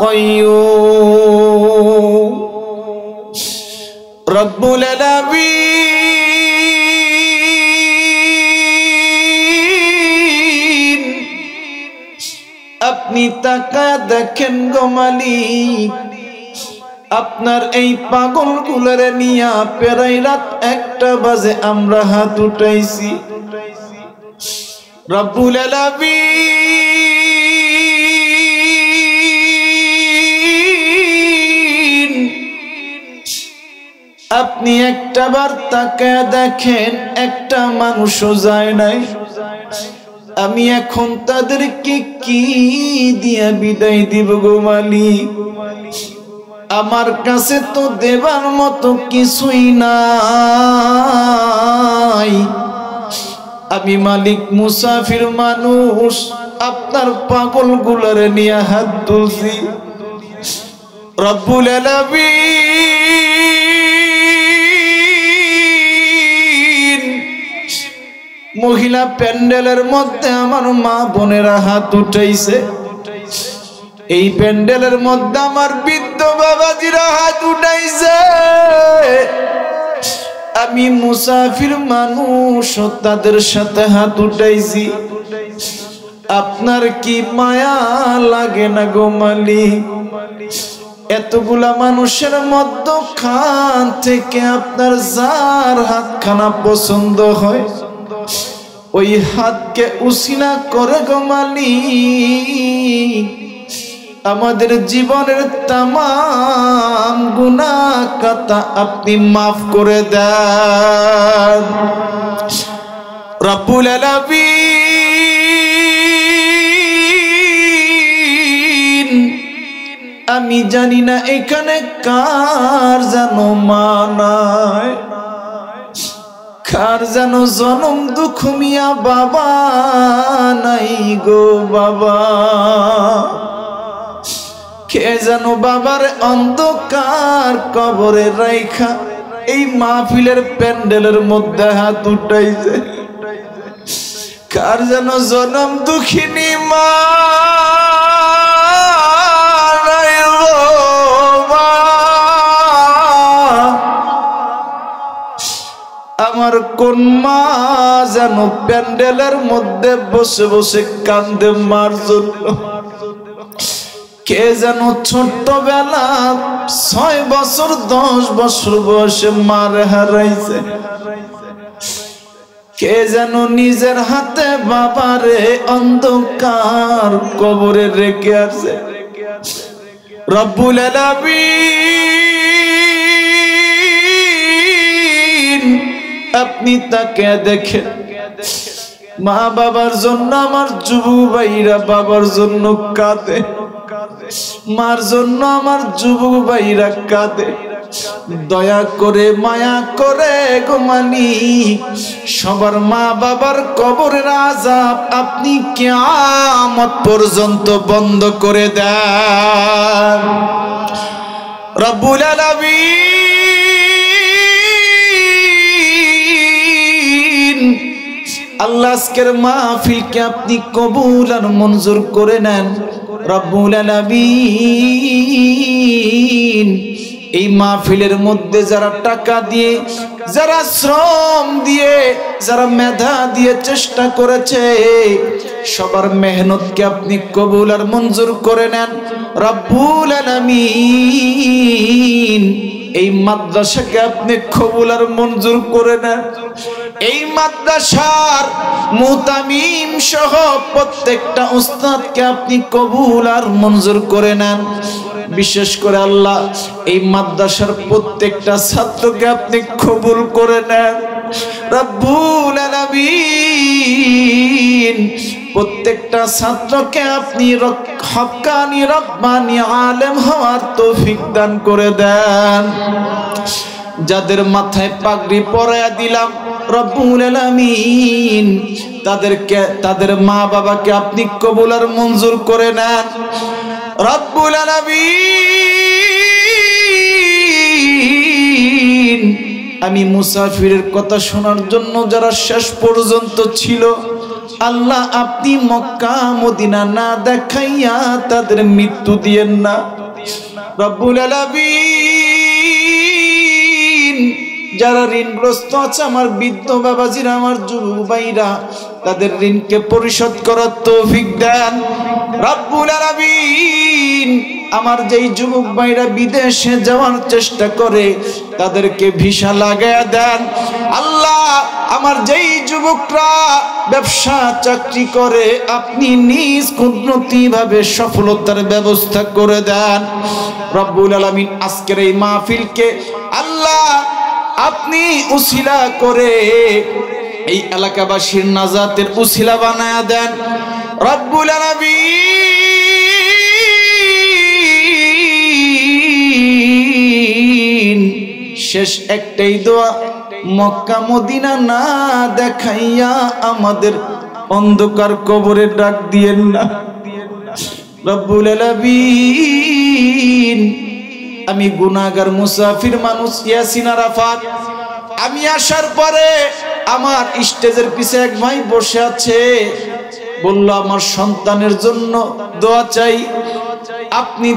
S1: কাইয়্যুম রব্বুল আলামিন আপনি তাকায় দেখেন গো মালিক, আপনার এই পাগলগুলোরে নিয়া প্রায় রাত 1টা বাজে আমরা হাত উঠাইছি। রব্বুল আলামিন আপনি একটা বার তাকায় দেখেন একটা মানুষও যায় নাই। আমি এখন তাদেরকে কি দিয়া বিদায় দিব গো মালিক? আমার কাছে তো দেবার মতো কিছুই নাই। আমি মালিক মুসাফির মানুষ, আপনার পাগলগুলোরে নিয়ে হাত তুলছি। রব্বুল আলামিন মহিলা প্যান্ডেলের মধ্যে আমার মা বোনেরা হাত উঠাইছে। এই প্যান্ডেলের মধ্যে আমার বৃদ্ধ বাবাজিরা হাত উঠাইছে। আমি মুসাফির মানুষ, তাদের সাথে হাত উঠাইছি। আপনার কি মায়া লাগে না গো মালিক? এতগুলা মানুষের মধ্যখান থেকে আপনার যার হাতখানা পছন্দ হয় ওই হাতকে উসিলা করে গো মালিক আমাদের জীবনের তামাম গুনাহ খাতা আপনি মাফ করে দেন। রব্বুল আলামিন আমি জানি না এখানে কার যেন মা নাই, কার যেন জনম দুঃখ মিয়া বাবা নাই গো বাবা। কে যেন বাবার অন্ধকার কবরে রাইখা এই মাহফিলের প্যান্ডেলের মধ্যে হাত উঠাইছে। কার যেন জনম দুঃখিনী মা নাই গো মা। আমার কোন মা যেন প্যান্ডেলের মধ্যে বসে বসে কান্দে মার জন্য। কে যেন ছোট্টবেলা 6 বছর 10 বছর বয়সে মার হারাইছে। কে যেন নিজের হাতে বাবারে অন্ধকার কবরে রেখে আছে। রব্বুল আলামিন আপনি তাকে দেখেন। মা বাবার জন্য আমার যুবক ভাইরা বাবার জন্য কাঁদে, মার জন্য আমার যুবক ভাইরা কাঁদে। দয়া করে মায়া করে গো মালিক সবার মা বাবার কবরের আযাব আপনি কিয়ামত পর্যন্ত বন্ধ করে দেন। রব্বুল আলামিন আল্লাহ আজকের মাহফিলকে আপনি কবুল আর মঞ্জুর করে নেন। রব্বুল আলামিন এই মাহফিলের মধ্যে যারা টাকা দিয়ে, যারা শ্রম দিয়ে, যারা মেধা দিয়ে চেষ্টা করেছে সবার মেহনতকে আপনি কবুল আর মঞ্জুর করে নেন। রব্বুল আলামিন এই মাদ্রাসাকে আপনি কবুল আর মঞ্জুর করে নেন। এই মাদ্রাসার মুতামিম সহ প্রত্যেকটা উস্তাদকে আপনি কবুল আর মঞ্জুর করে নেন। বিশেষ করে আল্লাহ এই মাদ্রাসার প্রত্যেকটা ছাত্রকে আপনি কবুল করে নেন। রব্বুল আলামিন প্রত্যেকটা ছাত্রকে আপনি হক্কানি রব্বানি আলেম হওয়ার তৌফিক দান করে দেন। যাদের মাথায় পাগড়ি পরায়া দিলাম রব্বুল আলামিন তাদেরকে, তাদের মা বাবাকে আপনি কবুল আর মঞ্জুর করে নেন। রব্বুল আলামিন আমি মুসাফিরের কথা শোনার জন্য যারা শেষ পর্যন্ত ছিল আল্লাহ আপনি মক্কা মদিনা না দেখাইয়া তাদের মৃত্যু দিয়েন না। রব্বুল আলামিন যারা ঋণগ্রস্ত আছে আমার বৃদ্ধ বাবাজিরা, আমার যুবক ভাইরা, তাদের ঋণকে পরিশোধ করার তৌফিক দেন রব্বুল আলামিন। আমার যেই যুবক ভাইরা বিদেশে যাওয়ার চেষ্টা করে তাদেরকে ভিসা লাগায়া দেন আল্লাহ। আমার যেই যুবকরা ব্যবসা চাকরি করে আপনি নিজ কুদরতি ভাবে সফলতার ব্যবস্থা করে দেন রব্বুল আলামিন। আজকের এই মাহফিলকে আল্লাহ আপনি উসিলা করে এই এলাকাবাসীর নাজাতের উসিলা বানায়া দেন রব্বুল আলামিন। শেষ একটাই দোয়া, মক্কা মদিনা না দেখাইয়া আমাদের অন্ধকার কবরে ডাক দিয়েন না রব্বুল আলামিন। আমি গুনাহগার মুসাফির মানুষ, ইয়াসিন আরাফাত। আমি আসার পরে আমার স্টেজের পিছে এক ভাই বসে আছে, বলল আমার সন্তানের জন্য দোয়া চাই। আপনি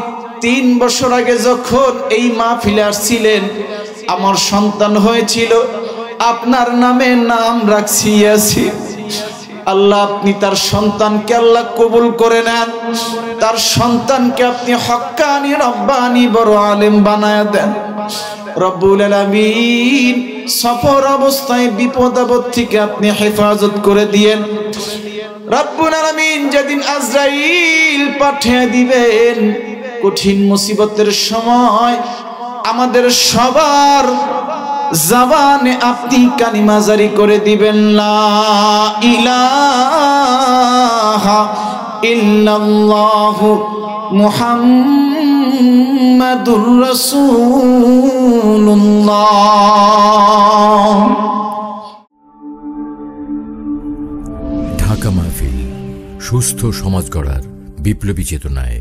S1: 3 বছর আগে যখন এই মাহফিলে আসছিলেন আমার সন্তান হয়েছিল, আপনার নামে নাম রাখছি ইয়াসিন। আল্লাহ আপনি তার সন্তানকে আল্লাহ কবুল করে নেন, তার সন্তানকে আপনি হক্কানি রব্বানি বড় আলেম বানায়া দেন রব্বুল আলামিন। সফর অবস্থায় বিপদ আপদ থেকে আপনি হেফাজত করে দিয়েন রব্বুল আলামিন। যেদিন আজরাইল পাঠিয়ে দিবেন কঠিন মুসিবতের সময় আমাদের সবার জবানে আপনি কালিমা জারি করে দিবেন, লা ইলাহা ইল্লাল্লাহু মুহাম্মাদুর রাসূলুল্লাহ।
S2: ঢাকা মাহফিল সুস্থ সমাজ গড়ার বিপ্লবী চেতনায়।